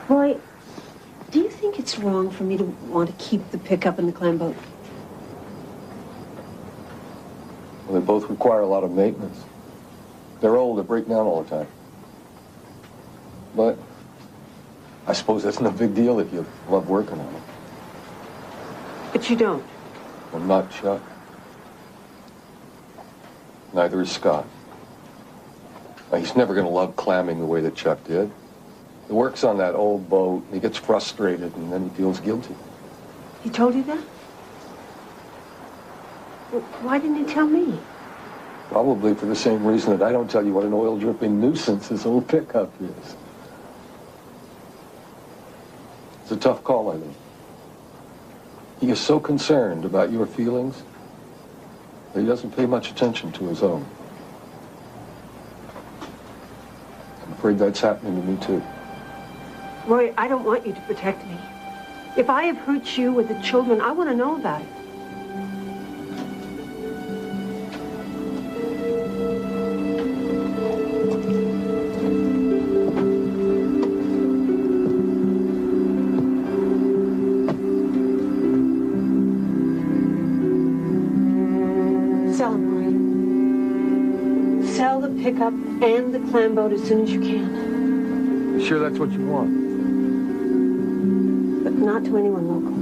Roy, do you think it's wrong for me to want to keep the pickup and the clam boat? Well, they both require a lot of maintenance. They're old, they break down all the time. But I suppose that's no big deal if you love working on them. But you don't. Well, not Chuck. Neither is Scott. Now, he's never going to love clamming the way that Chuck did. He works on that old boat, and he gets frustrated, and then he feels guilty. He told you that? Well, why didn't he tell me? Probably for the same reason that I don't tell you what an oil-dripping nuisance this old pickup is. It's a tough call, I think. He is so concerned about your feelings that he doesn't pay much attention to his own. I'm afraid that's happening to me, too. Roy, I don't want you to protect me. If I have hurt you with the children, I want to know about it. Sell them, Roy. Sell the pickup and the clam boat as soon as you can. You sure that's what you want? But not to anyone local.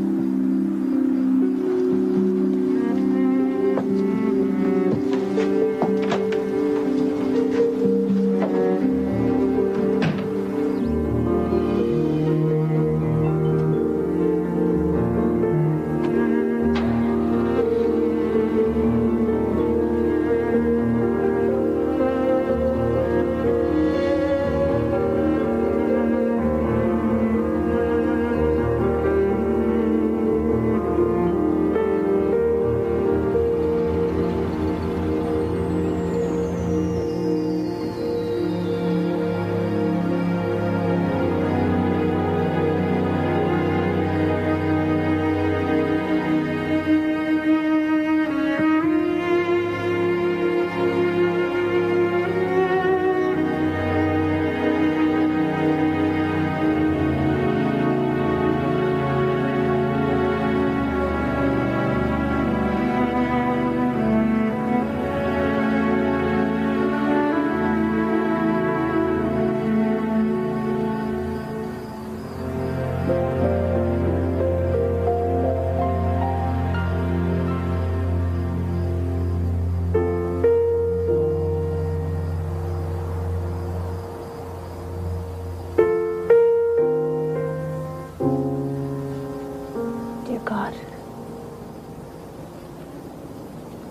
God,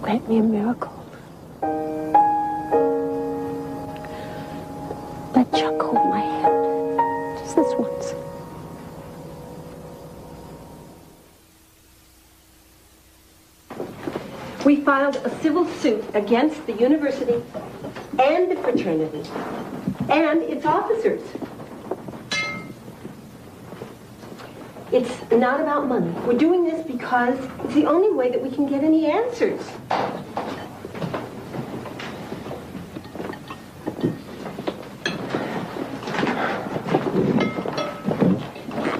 grant me a miracle. Let Chuck hold my hand, just this once. We filed a civil suit against the university and the fraternity and its officers. It's not about money. We're doing this because it's the only way that we can get any answers.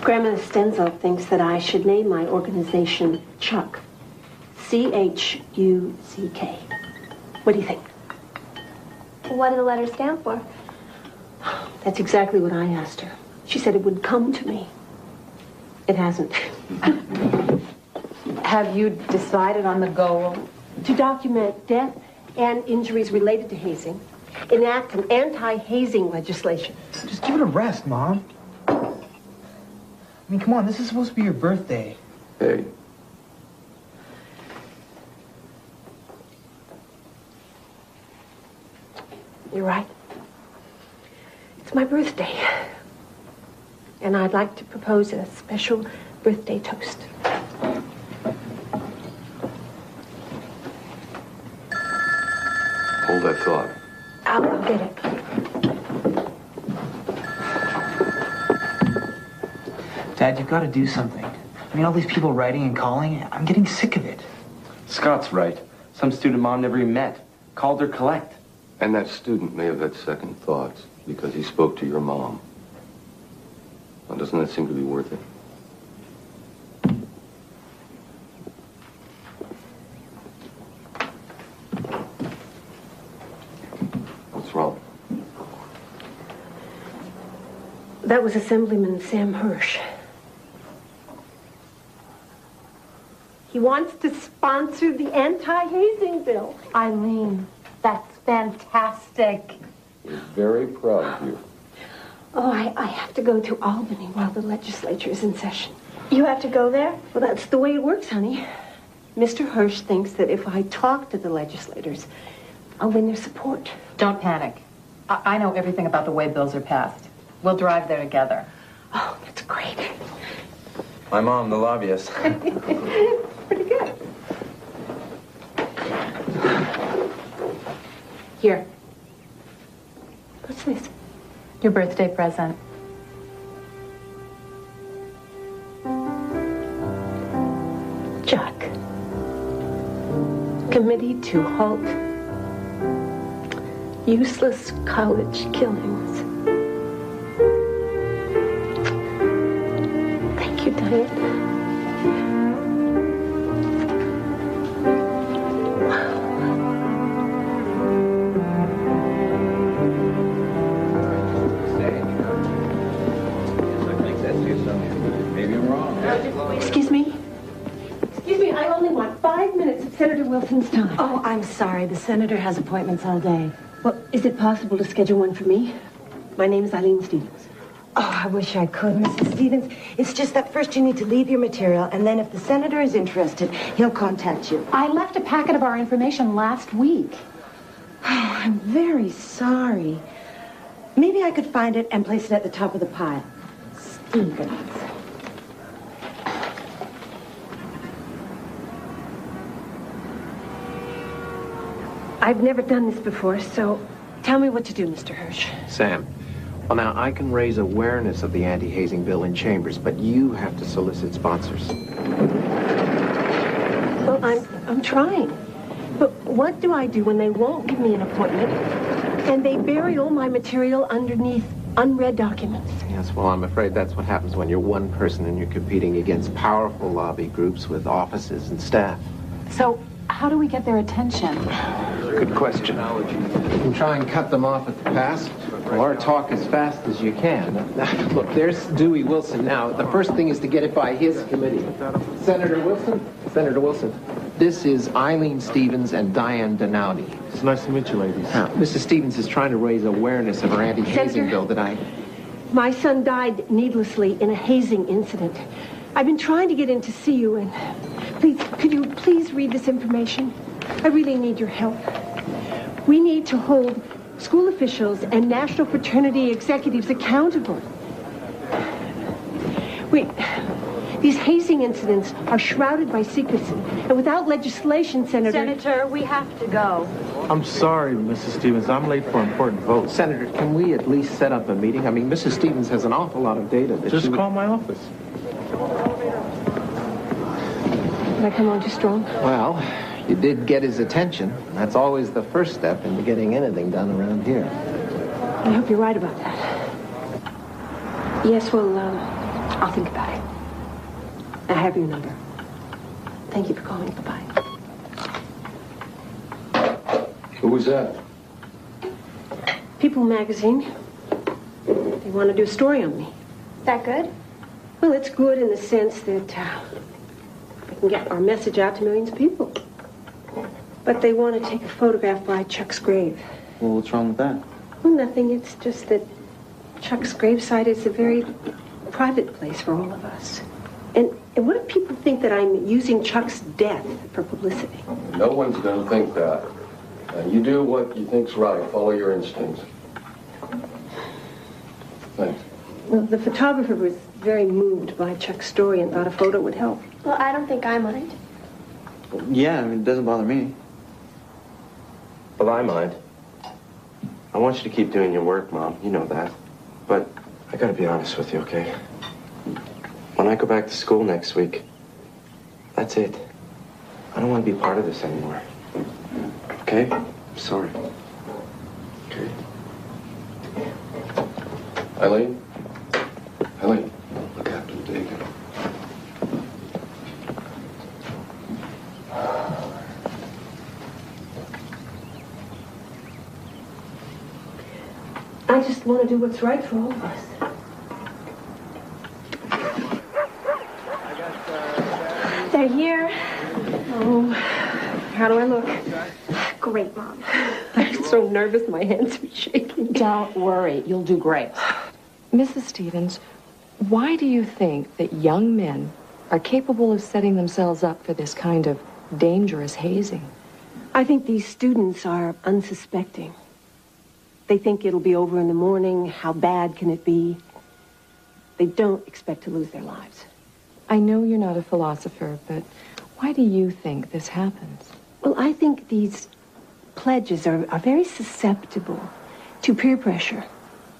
Grandma Stenzel thinks that I should name my organization Chuck. C-H-U-C-K. What do you think? What do the letters stand for? That's exactly what I asked her. She said it would come to me. It hasn't. Have you decided on the goal? To document death and injuries related to hazing, enact an anti-hazing legislation. Just give it a rest, Mom. I mean, come on, this is supposed to be your birthday. Hey. You're right. It's my birthday. And I'd like to propose a special birthday toast. Hold that thought. I'll get it. Dad, you've got to do something. I mean, all these people writing and calling, I'm getting sick of it. Scott's right. Some student Mom never even met. Called her collect. And that student may have had second thoughts because he spoke to your mom. Now, doesn't that seem to be worth it? What's wrong? That was Assemblyman Sam Hirsch. He wants to sponsor the anti-hazing bill. Eileen, that's fantastic. We're very proud of you. Oh, I have to go to Albany while the legislature is in session. You have to go there? Well, that's the way it works, honey. Mr. Hirsch thinks that if I talk to the legislators, I'll win their support. Don't panic. I know everything about the way bills are passed. We'll drive there together. Oh, that's great. My mom, the lobbyist. Pretty good. Here. What's this? Your birthday present. Chuck. Committee to halt useless college killings. Thank you, Diane. Excuse me? Excuse me, I only want 5 minutes of Senator Wilson's time. Oh, I'm sorry. The senator has appointments all day. Well, is it possible to schedule one for me? My name is Eileen Stevens. Oh, I wish I could, Mrs. Stevens. It's just that first you need to leave your material, and then if the senator is interested, he'll contact you. I left a packet of our information last week. Oh, I'm very sorry. Maybe I could find it and place it at the top of the pile. Stevens. I've never done this before, so tell me what to do, Mr. Hirsch. Sam. Well, now, I can raise awareness of the anti-hazing bill in chambers, but you have to solicit sponsors. Well, I'm trying. But what do I do when they won't give me an appointment and they bury all my material underneath unread documents? Yes, well, I'm afraid that's what happens when you're one person and you're competing against powerful lobby groups with offices and staff. So, how do we get their attention? Good question. You can try and cut them off at the pass, or talk as fast as you can. Look, there's Dewey Wilson now. The first thing is to get it by his committee. Senator Wilson? Senator Wilson, this is Eileen Stevens and Diane Donowdy. It's nice to meet you, ladies. Now, Mrs. Stevens is trying to raise awareness of her anti-hazing Senator, bill that my son died needlessly in a hazing incident. I've been trying to get in to see you, and could you please read this information? I really need your help. We need to hold school officials and national fraternity executives accountable. These hazing incidents are shrouded by secrecy, and without legislation, Senator, we have to go. I'm sorry, Mrs. Stevens. I'm late for important votes. Senator, can we at least set up a meeting? I mean, Mrs. Stevens has an awful lot of data. Just call my office. Did I come on too strong? Well, you did get his attention. That's always the first step into getting anything done around here. I hope you're right about that. Yes, well, I'll think about it. I have your number. Thank you for calling. Goodbye. Who was that? People magazine. They want to do a story on me. That good? Well, it's good in the sense that we can get our message out to millions of people. But they want to take a photograph by Chuck's grave. Well, what's wrong with that? Well, nothing. It's just that Chuck's gravesite is a very private place for all of us. And what if people think that I'm using Chuck's death for publicity? No one's going to think that. And you do what you think's right. Follow your instincts. Thanks. Well, the photographer was very moved by Chuck's story and thought a photo would help. Well, I don't think I mind. Yeah, I mean, it doesn't bother me. Well, I mind. I want you to keep doing your work, Mom. You know that. But I gotta be honest with you, okay? When I go back to school next week, that's it. I don't want to be part of this anymore. Okay? I'm sorry. Okay. Eileen? Eileen, look after the David. I just want to do what's right for all of us. They're here. Oh, how do I look? Great, Mom. I'm so nervous, my hands are shaking. Don't worry, you'll do great. Mrs. Stevens, why do you think that young men are capable of setting themselves up for this kind of dangerous hazing? I think these students are unsuspecting. They think it'll be over in the morning. How bad can it be? They don't expect to lose their lives. I know you're not a philosopher, but why do you think this happens? Well, I think these pledges are very susceptible to peer pressure.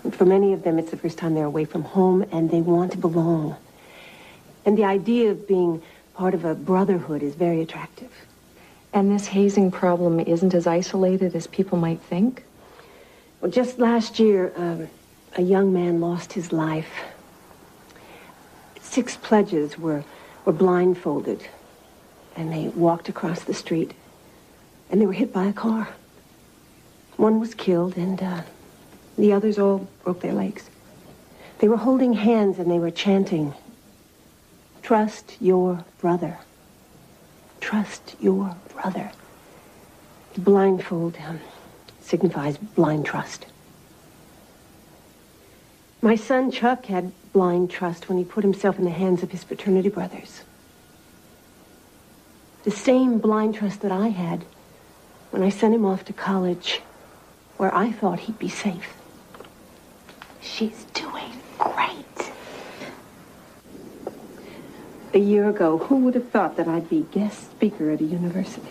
And for many of them, it's the first time they're away from home, and they want to belong. And the idea of being part of a brotherhood is very attractive. And this hazing problem isn't as isolated as people might think? Well, just last year, a young man lost his life. 6 pledges were blindfolded, and they walked across the street, and they were hit by a car. One was killed, and the others all broke their legs. They were holding hands, and they were chanting, "Trust your brother. Trust your brother." The blindfold signifies blind trust. My son, Chuck, had blind trust when he put himself in the hands of his fraternity brothers. The same blind trust that I had when I sent him off to college, where I thought he'd be safe. She's doing great. A year ago, who would have thought that I'd be guest speaker at a university?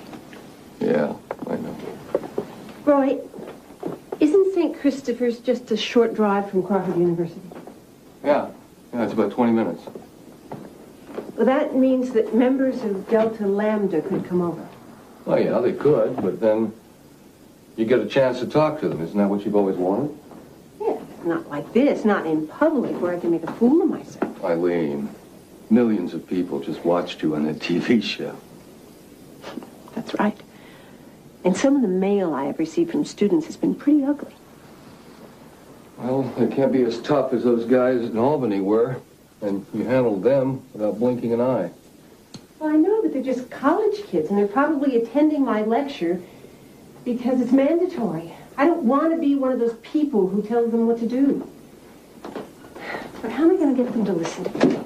Yeah, I know. Roy, isn't St. Christopher's just a short drive from Crawford University? Yeah, it's about 20 minutes. Well, that means that members of Delta Lambda could come over. Oh, yeah, they could, but then you get a chance to talk to them. Isn't that what you've always wanted? Yeah, not like this, not in public where I can make a fool of myself. Eileen, millions of people just watched you on that TV show. That's right. And some of the mail I have received from students has been pretty ugly. Well, it can't be as tough as those guys in Albany were, and you handled them without blinking an eye. Well, I know, but they're just college kids, and they're probably attending my lecture because it's mandatory. I don't want to be one of those people who tells them what to do. But how am I going to get them to listen to me?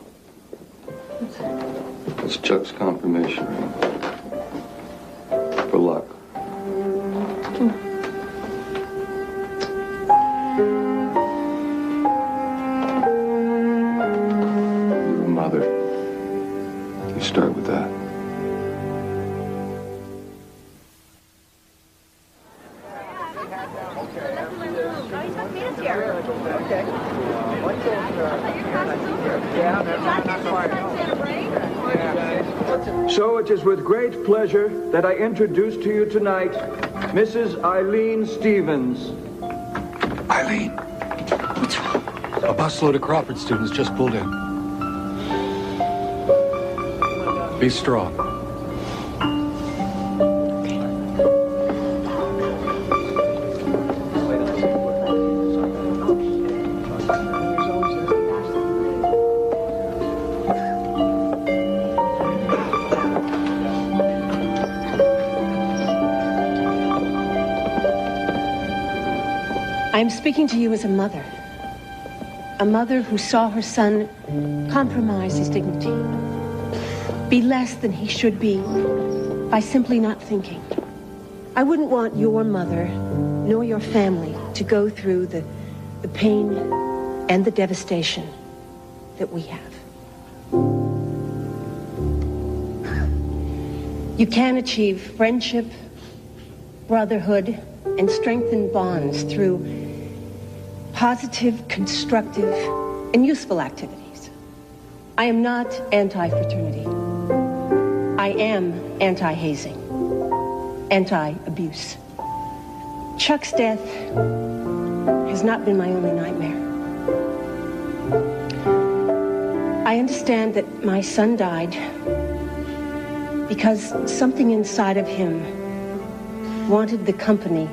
That's Chuck's confirmation ring. For luck. You're a mother. You start with that. So it is with great pleasure that I introduce to you tonight Mrs. Eileen Stevens. Eileen. What's wrong? A busload of Crawford students just pulled in. Be strong. I'm speaking to you as a mother who saw her son compromise his dignity, be less than he should be by simply not thinking. I wouldn't want your mother nor your family to go through the pain and the devastation that we have. You can achieve friendship, brotherhood, and strengthen bonds through positive, constructive, and useful activities. I am not anti-fraternity. I am anti-hazing, anti-abuse. Chuck's death has not been my only nightmare. I understand that my son died because something inside of him wanted the company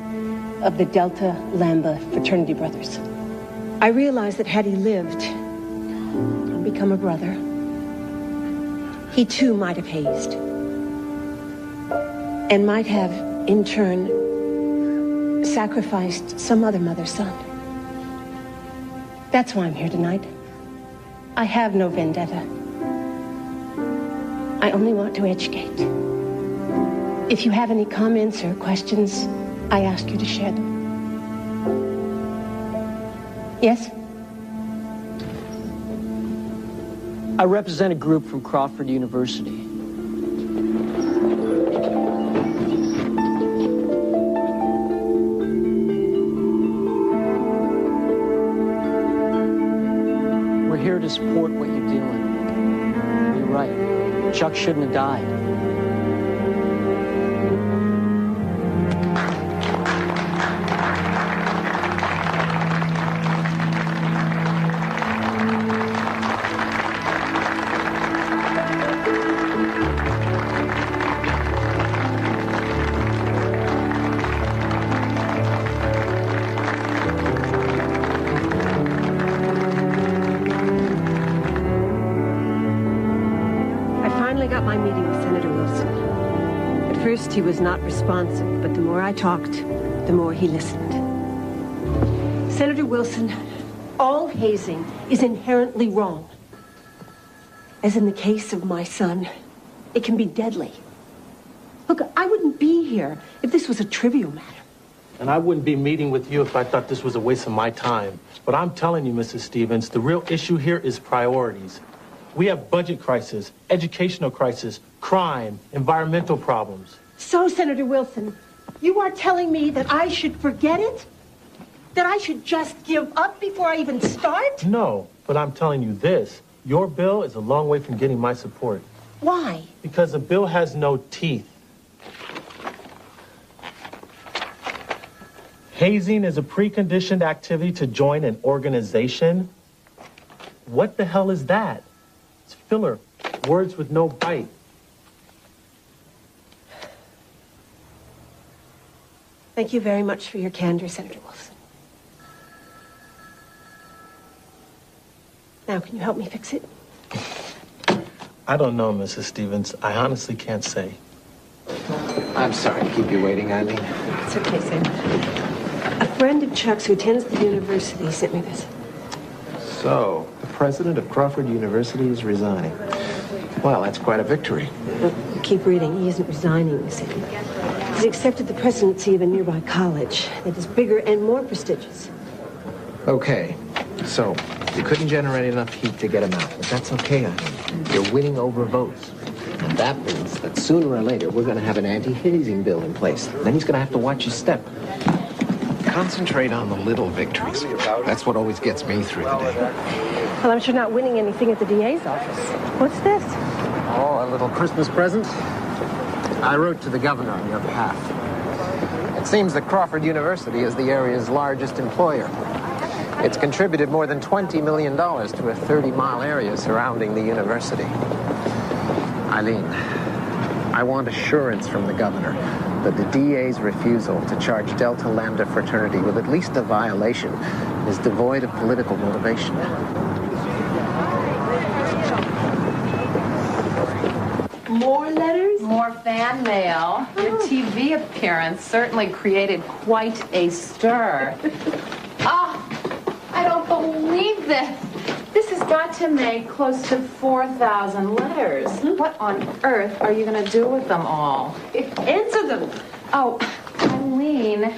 of the Delta Lambda fraternity brothers. I realized that had he lived and become a brother, he too might have hazed and might have, in turn, sacrificed some other mother's son. That's why I'm here tonight. I have no vendetta. I only want to educate. If you have any comments or questions, I ask you to share them. Yes? I represent a group from Crawford University. We're here to support what you're doing. You're right. Chuck shouldn't have died. He was not responsive, but the more I talked, the more he listened. Senator Wilson, all hazing is inherently wrong. As in the case of my son, it can be deadly. Look, I wouldn't be here if this was a trivial matter. And I wouldn't be meeting with you if I thought this was a waste of my time. But I'm telling you, Mrs. Stevens, the real issue here is priorities. We have budget crisis, educational crisis, crime, environmental problems. So, Senator Wilson, you are telling me that I should forget it? That I should just give up before I even start? No, but I'm telling you this. Your bill is a long way from getting my support. Why? Because the bill has no teeth. Hazing is a preconditioned activity to join an organization. What the hell is that? It's filler, words with no bite. Thank you very much for your candor, Senator Wilson. Now, can you help me fix it? I don't know, Mrs. Stevens. I honestly can't say. I'm sorry to keep you waiting, Eileen. It's okay, Sam. A friend of Chuck's who attends the university sent me this. So, the president of Crawford University is resigning. Well, that's quite a victory. Keep reading. He isn't resigning, Sam. He's accepted the presidency of a nearby college that is bigger and more prestigious. Okay, so you couldn't generate enough heat to get him out, but that's okay, I think. You're winning over votes. And that means that sooner or later we're going to have an anti-hazing bill in place. Then he's going to have to watch his step. Concentrate on the little victories. That's what always gets me through the day. Well, I'm sure not winning anything at the DA's office. What's this? Oh, a little Christmas present? I wrote to the governor on your behalf. It seems that Crawford University is the area's largest employer. It's contributed more than $20 million to a 30-mile area surrounding the university. Eileen, I want assurance from the governor that the DA's refusal to charge Delta Lambda fraternity with at least a violation is devoid of political motivation. More letters? More fan mail. Your TV appearance certainly created quite a stir. I don't believe this. This has got to make close to 4,000 letters. What on earth are you going to do with them all? Answer them. Oh, Eileen,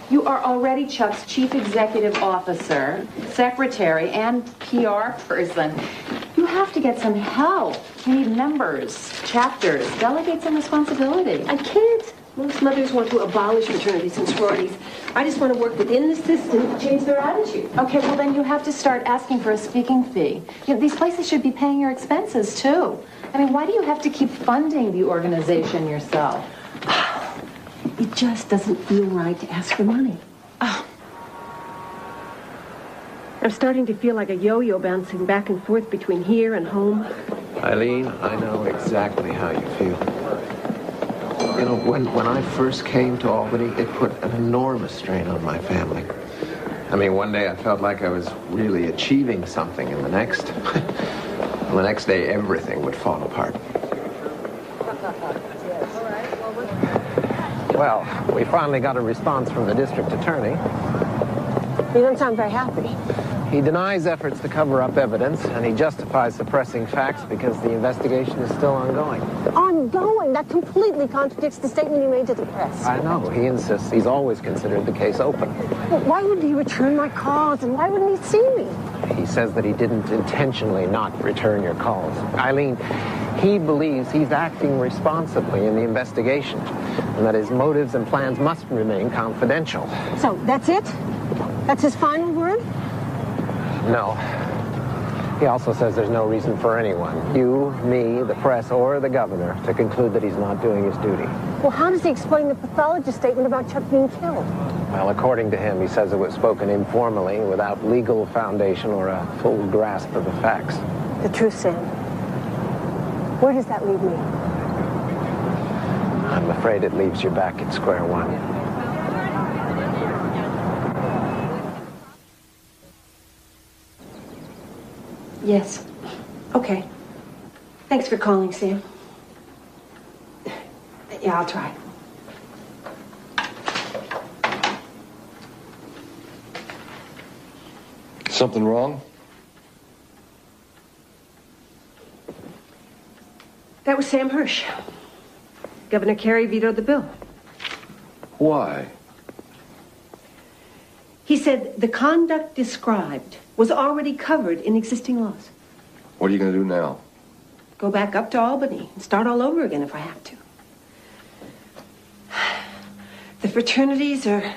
you are already Chuck's chief executive officer, secretary, and PR person. You have to get some help. You need members, chapters, delegate some responsibility. I can't. Most mothers want to abolish fraternities and sororities. I just want to work within the system to change their attitude. Okay, well then you have to start asking for a speaking fee. You know, these places should be paying your expenses too. I mean, why do you have to keep funding the organization yourself? It just doesn't feel right to ask for money. I'm starting to feel like a yo-yo bouncing back and forth between here and home. Eileen, I know exactly how you feel. You know, when I first came to Albany, it put an enormous strain on my family. I mean, one day I felt like I was really achieving something, and the next day everything would fall apart. Well, we finally got a response from the district attorney. You don't sound very happy. He denies efforts to cover up evidence, and he justifies suppressing facts because the investigation is still ongoing. Ongoing? That completely contradicts the statement he made to the press. I know. He insists he's always considered the case open. Well, why wouldn't he return my calls, and why wouldn't he see me? He says that he didn't intentionally not return your calls. Eileen, he believes he's acting responsibly in the investigation, and that his motives and plans must remain confidential. So, that's it? That's his final word? No. He also says there's no reason for anyone, you, me, the press, or the governor, to conclude that he's not doing his duty. Well, how does he explain the pathologist statement about Chuck being killed? Well, according to him, he says it was spoken informally, without legal foundation or a full grasp of the facts. The truth, Sam. Where does that leave me? I'm afraid it leaves you back at square one. Yes. Okay. Thanks for calling, Sam. Yeah, I'll try. Something wrong? That was Sam Hirsch. Governor Carey vetoed the bill. Why? He said the conduct described was already covered in existing laws. What are you going to do now? Go back up to Albany and start all over again if I have to. The fraternities are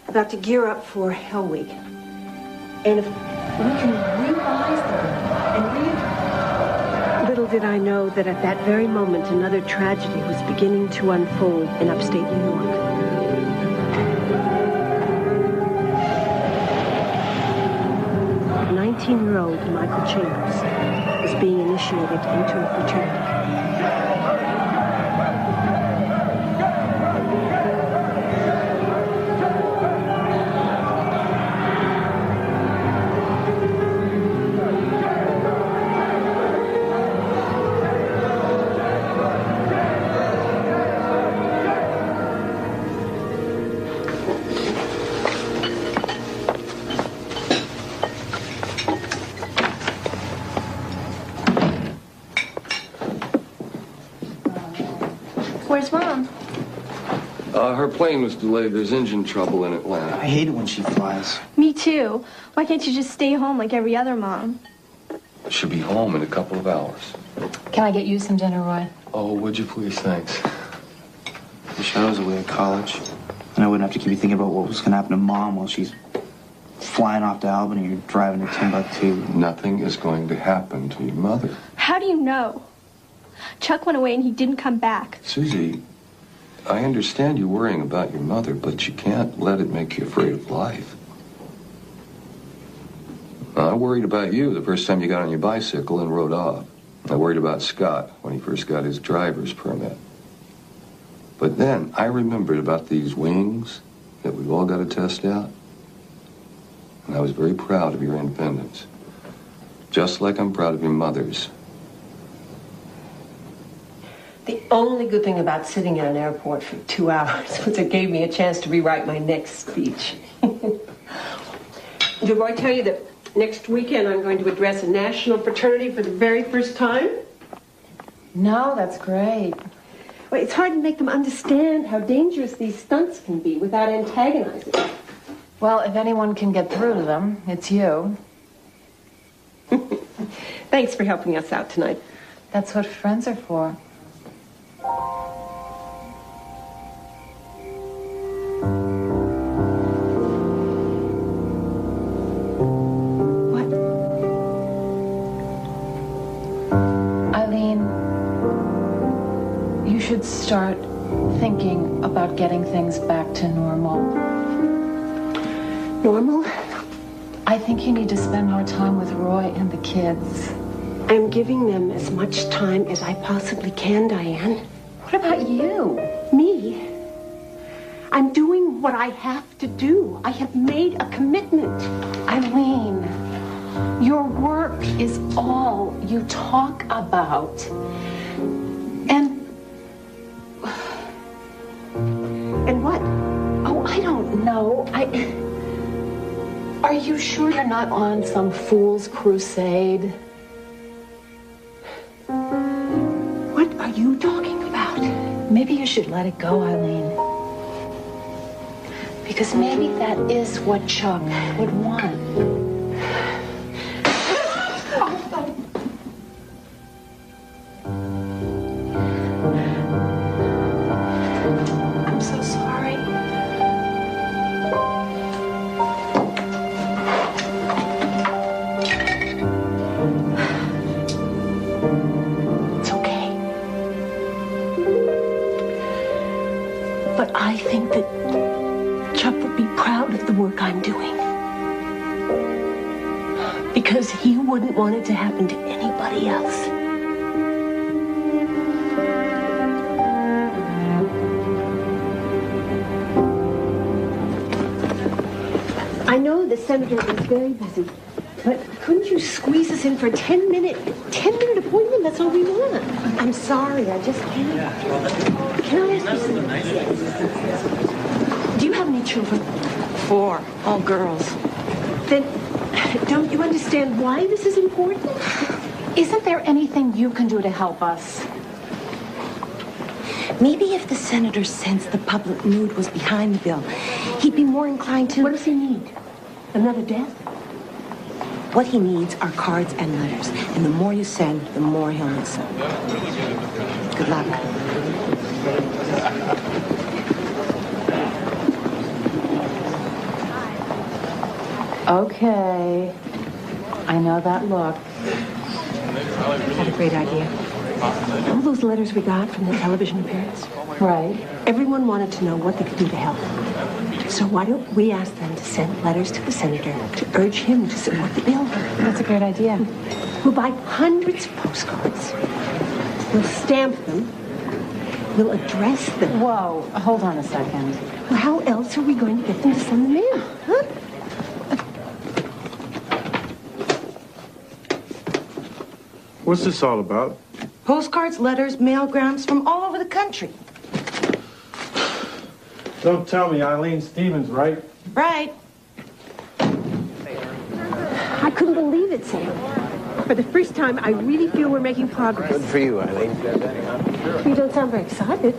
about to gear up for Hell Week. And if we can revise them and Little did I know that at that very moment another tragedy was beginning to unfold in upstate New York. A 19-year-old Michael Chambers was being initiated into a fraternity. Where's Mom? Her plane was delayed. There's engine trouble in Atlanta. I hate it when she flies. Me too. Why can't you just stay home like every other mom? She'll be home in a couple of hours. Can I get you some dinner, Roy? Oh, would you please? Thanks. Wish I was away at college. And I wouldn't have to keep you thinking about what was going to happen to Mom while she's flying off to Albany and you're driving to Timbuktu. Nothing is going to happen to your mother. How do you know? Chuck went away and he didn't come back. Susie, I understand you worrying about your mother, but you can't let it make you afraid of life. I worried about you the first time you got on your bicycle and rode off. I worried about Scott when he first got his driver's permit. But then I remembered about these wings that we've all got to test out. And I was very proud of your independence. Just like I'm proud of your mother's. The only good thing about sitting in an airport for 2 hours was it gave me a chance to rewrite my next speech. Did Roy tell you that next weekend I'm going to address a national fraternity for the very first time? No, that's great. Well, it's hard to make them understand how dangerous these stunts can be without antagonizing. Well, if anyone can get through to them, it's you. Thanks for helping us out tonight. That's what friends are for. You should start thinking about getting things back to normal. Normal? I think you need to spend more time with Roy and the kids. I'm giving them as much time as I possibly can, Diane. What about you? Me? I'm doing what I have to do. I have made a commitment. Eileen, your work is all you talk about. And what? Oh, I don't know. Are you sure you're not on some fool's crusade? What are you talking about? Maybe you should let it go, Eileen. Because maybe that is what Chuck would want. I think that Chuck would be proud of the work I'm doing. Because he wouldn't want it to happen to anybody else. I know the senator is very busy, but couldn't you squeeze us in for a 10-minute appointment? That's all we want. I'm sorry, I just can't. Can I ask you something? Do you have any children? 4, all girls. Then don't you understand why this is important? Isn't there anything you can do to help us? Maybe if the senator sensed the public mood was behind the bill, he'd be more inclined to... What does he need? Another death? What he needs are cards and letters. And the more you send, the more he'll listen. Good luck. Okay. I know that look. I had a great idea. All those letters we got from the television appearance. Right. Everyone wanted to know what they could do to help. So why don't we ask them to send letters to the senator to urge him to support the bill? That's a great idea. We'll buy hundreds of postcards. We'll stamp them. We'll address them. Whoa, hold on a second. Well, how else are we going to get them to send them in? Huh? What's this all about? Postcards, letters, mailgrams from all over the country. Don't tell me Eileen Stevens, right? Right. I couldn't believe it, Sam. For the first time, I really feel we're making progress. Good for you, Eileen. You don't sound very excited.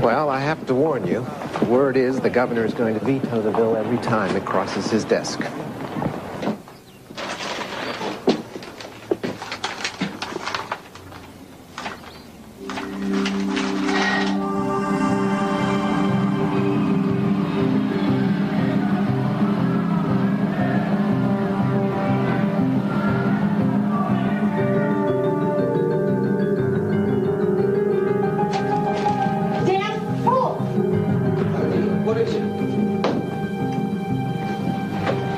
Well, I have to warn you. The word is the governor is going to veto the bill every time it crosses his desk.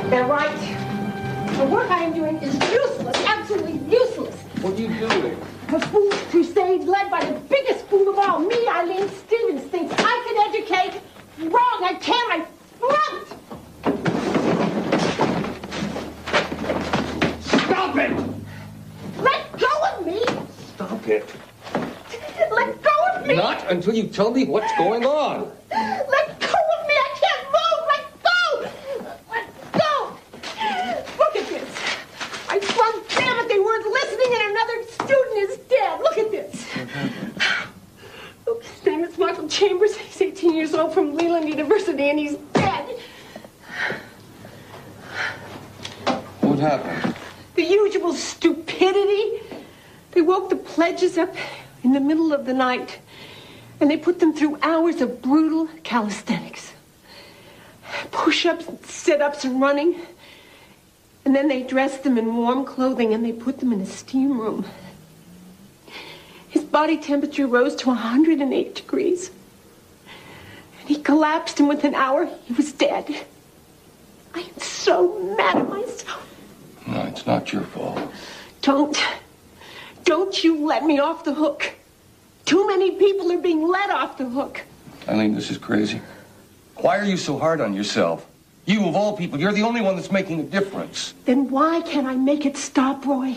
They're right. The work I am doing is useless, absolutely useless. What are you doing? A fool's crusade led by the biggest fool of all, me, Eileen Stevens, thinks I can educate. Wrong, I can't, I flunked. Stop it! Let go of me. Stop it. Let go of me. Not until you tell me what's going on. Let go of me. I can't move. Let go. Let go. Look at this. I flunked. Damn it, they weren't listening and another student is dead. Look at this. Oh, his name is Michael Chambers. He's 18 years old from Leland University and he's dead. What happened? The usual stupidity. They woke the pledges up in the middle of the night, and they put them through hours of brutal calisthenics. Push-ups, sit-ups, and running. And then they dressed them in warm clothing, and they put them in a steam room. His body temperature rose to 108 degrees. And he collapsed, and within an hour, he was dead. I am so mad at myself. No, it's not your fault. Don't you let me off the hook. Too many people are being let off the hook. Eileen, this is crazy. Why are you so hard on yourself? You, of all people, you're the only one that's making a difference. Then why can't I make it stop, Roy?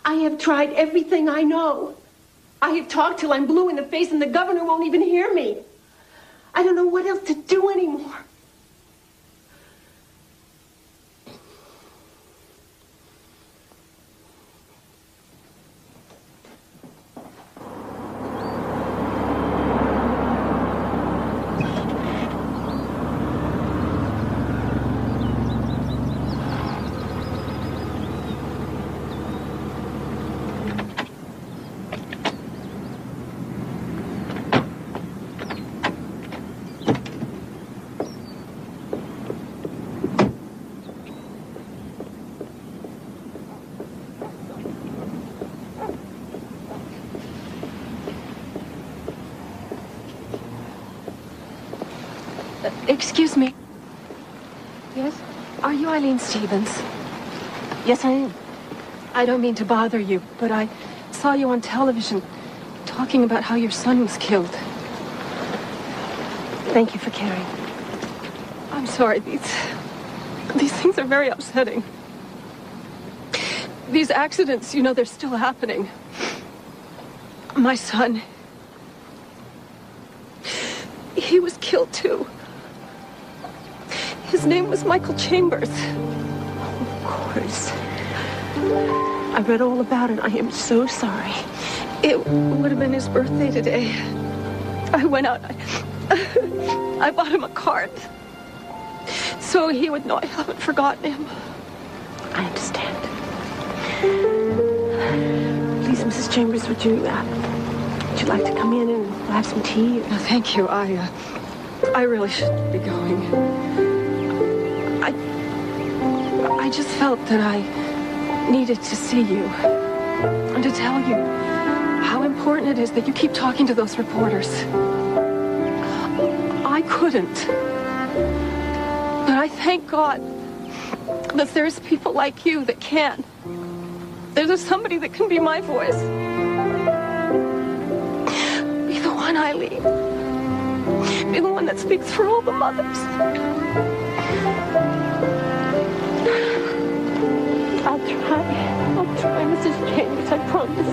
I have tried everything I know. I have talked till I'm blue in the face and the governor won't even hear me. I don't know what else to do anymore. Excuse me. Yes? Are you Eileen Stevens? Yes, I am. I don't mean to bother you, but I saw you on television talking about how your son was killed. Thank you for caring. I'm sorry. These things are very upsetting. These accidents, you know, they're still happening. My son, he was killed too. His name was Michael Chambers. Of course. I read all about it. I am so sorry. It would have been his birthday today. I went out. I bought him a card. So he would know I haven't forgotten him. I understand. Please, Mrs. Chambers, would you like to come in and have some tea? No, thank you. I really shouldn't be going. I just felt that I needed to see you and to tell you how important it is that you keep talking to those reporters. I couldn't. But I thank God that there's people like you that can. There's somebody that can be my voice. Be the one, Eileen. Be the one that speaks for all the mothers. I'll try, Mrs. Chambers, I promise.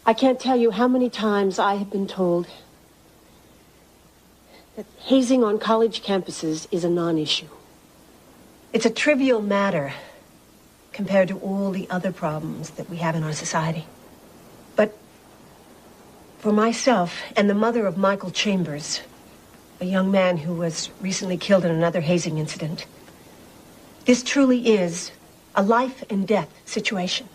I can't tell you how many times I have been told that hazing on college campuses is a non-issue. It's a trivial matter compared to all the other problems that we have in our society. But for myself and the mother of Michael Chambers, a young man who was recently killed in another hazing incident, this truly is a life and death situation.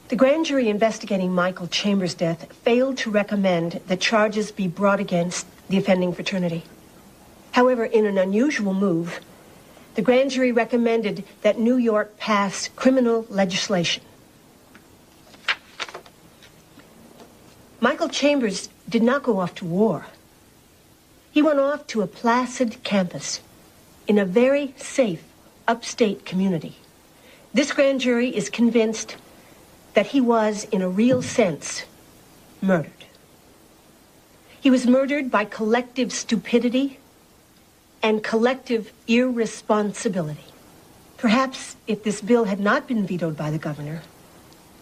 The grand jury investigating Michael Chambers' death failed to recommend that charges be brought against the offending fraternity. However, in an unusual move, the grand jury recommended that New York pass criminal legislation. Michael Chambers did not go off to war. He went off to a placid campus in a very safe upstate community. This grand jury is convinced that he was, in a real sense, murdered. He was murdered by collective stupidity and collective irresponsibility. Perhaps if this bill had not been vetoed by the governor,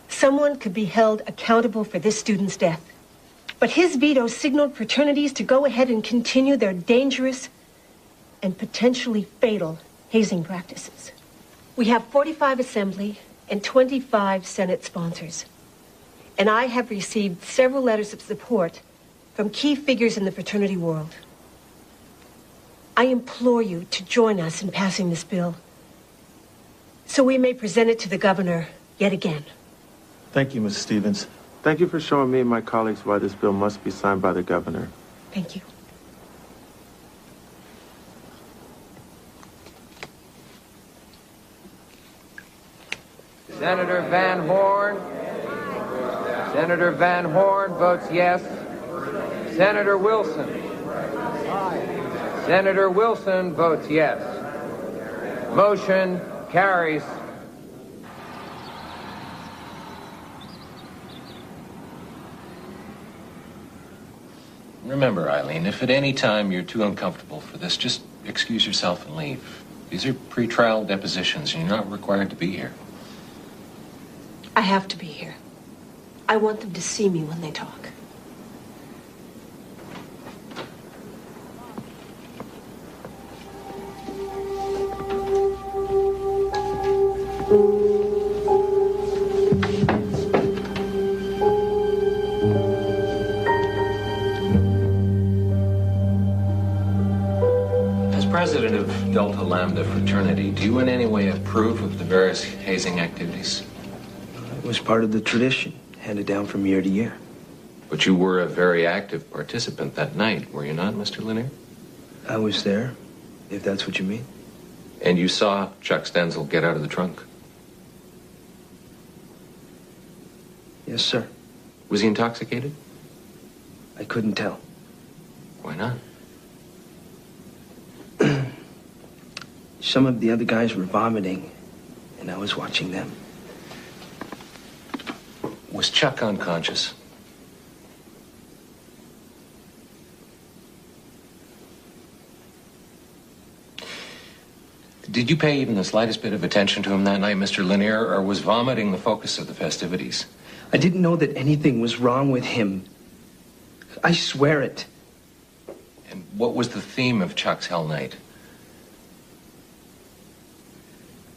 someone could be held accountable for this student's death. But his veto signaled fraternities to go ahead and continue their dangerous and potentially fatal hazing practices. We have 45 Assembly and 25 Senate sponsors. And I have received several letters of support from key figures in the fraternity world. I implore you to join us in passing this bill so we may present it to the governor yet again. Thank you, Mrs. Stevens. Thank you for showing me and my colleagues why this bill must be signed by the governor. Thank you. Senator Van Horn. Senator Van Horn votes yes. Senator Wilson. Senator Wilson votes yes. Motion carries. Remember, Eileen, if at any time you're too uncomfortable for this, just excuse yourself and leave. These are pre-trial depositions, and you're not required to be here. I have to be here. I want them to see me when they talk. As president of Delta Lambda fraternity, do you in any way approve of the various hazing activities? It was part of the tradition, handed down from year to year. But you were a very active participant that night, were you not, Mr. Lanier? I was there, if that's what you mean. And you saw Chuck Stenzel get out of the trunk? Yes, sir. Was he intoxicated? I couldn't tell. Why not? Some of the other guys were vomiting, and I was watching them. Was Chuck unconscious? Did you pay even the slightest bit of attention to him that night, Mr. Lanier, or was vomiting the focus of the festivities? I didn't know that anything was wrong with him. I swear it. And what was the theme of Chuck's Hell Night?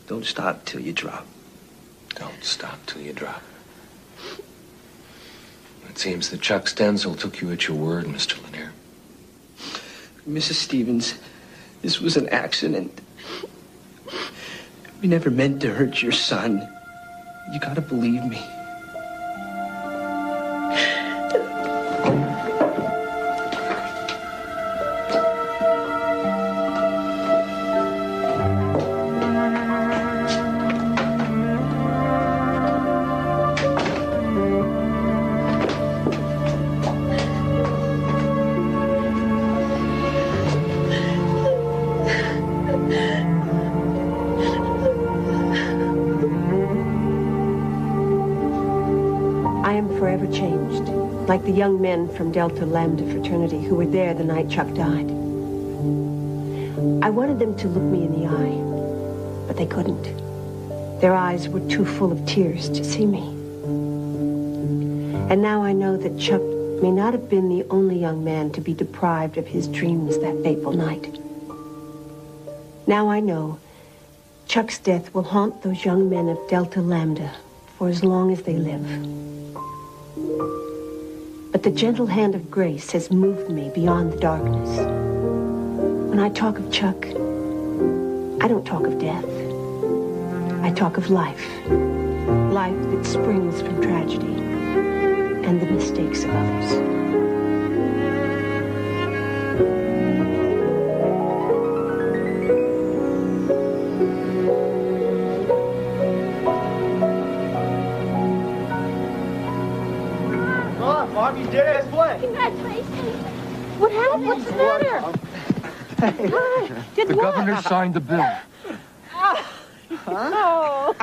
Don't stop till you drop. Don't stop till you drop. It seems that Chuck Stenzel took you at your word, Mr. Lanier. Mrs. Stevens, this was an accident. We never meant to hurt your son. You gotta believe me. Like the young men from Delta Lambda fraternity who were there the night Chuck died. I wanted them to look me in the eye, but they couldn't. Their eyes were too full of tears to see me. And now I know that Chuck may not have been the only young man to be deprived of his dreams that fateful night. Now I know Chuck's death will haunt those young men of Delta Lambda for as long as they live. But the gentle hand of grace has moved me beyond the darkness. When I talk of Chuck, I don't talk of death. I talk of life. Life that springs from tragedy and the mistakes of others. Mom, you did it. Play. Congratulations. What happened? What's the matter? The governor signed the bill. Oh.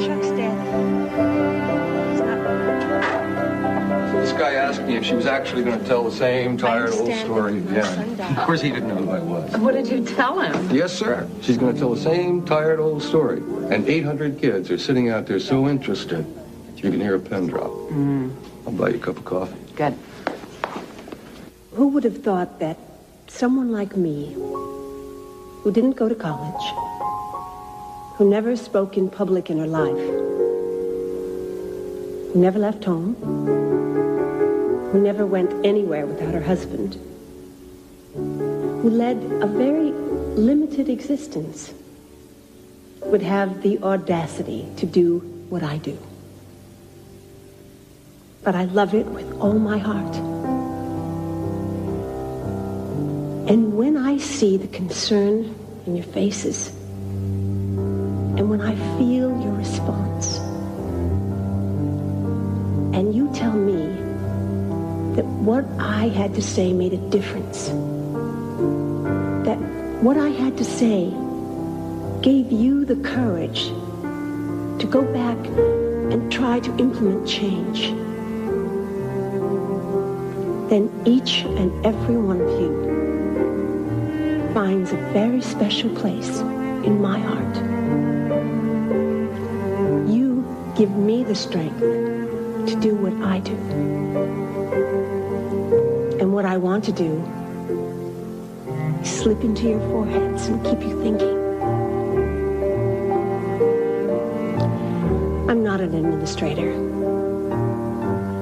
Chuck's death. This guy asked me if she was actually going to tell the same tired old story again. Of course, he didn't know who I was. What did you tell him? Yes, sir. She's going to tell the same tired old story. And 800 kids are sitting out there so interested, you can hear a pin drop. I'll buy you a cup of coffee. Good. Who would have thought that someone like me, who didn't go to college, who never spoke in public in her life, who never left home, who never went anywhere without her husband, who led a very limited existence, would have the audacity to do what I do. But I love it with all my heart. And when I see the concern in your faces, and when I feel your response, and you tell me that what I had to say made a difference, that what I had to say gave you the courage to go back and try to implement change, then each and every one of you finds a very special place in my heart. You give me the strength to do what I do. And what I want to do is slip into your foreheads and keep you thinking. I'm not an administrator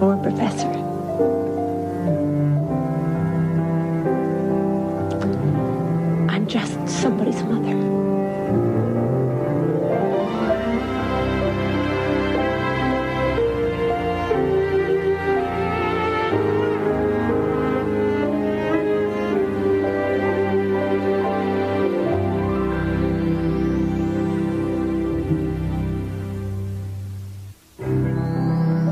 or a professor. I'm just somebody's mother.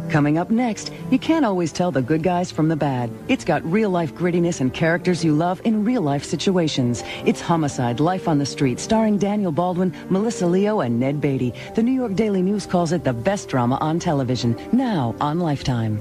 Coming up next, you can't always tell the good guys from the bad. It's got real-life grittiness and characters you love in real-life situations. It's Homicide, Life on the Street, starring Daniel Baldwin, Melissa Leo, and Ned Beatty. The New York Daily News calls it the best drama on television, now on Lifetime.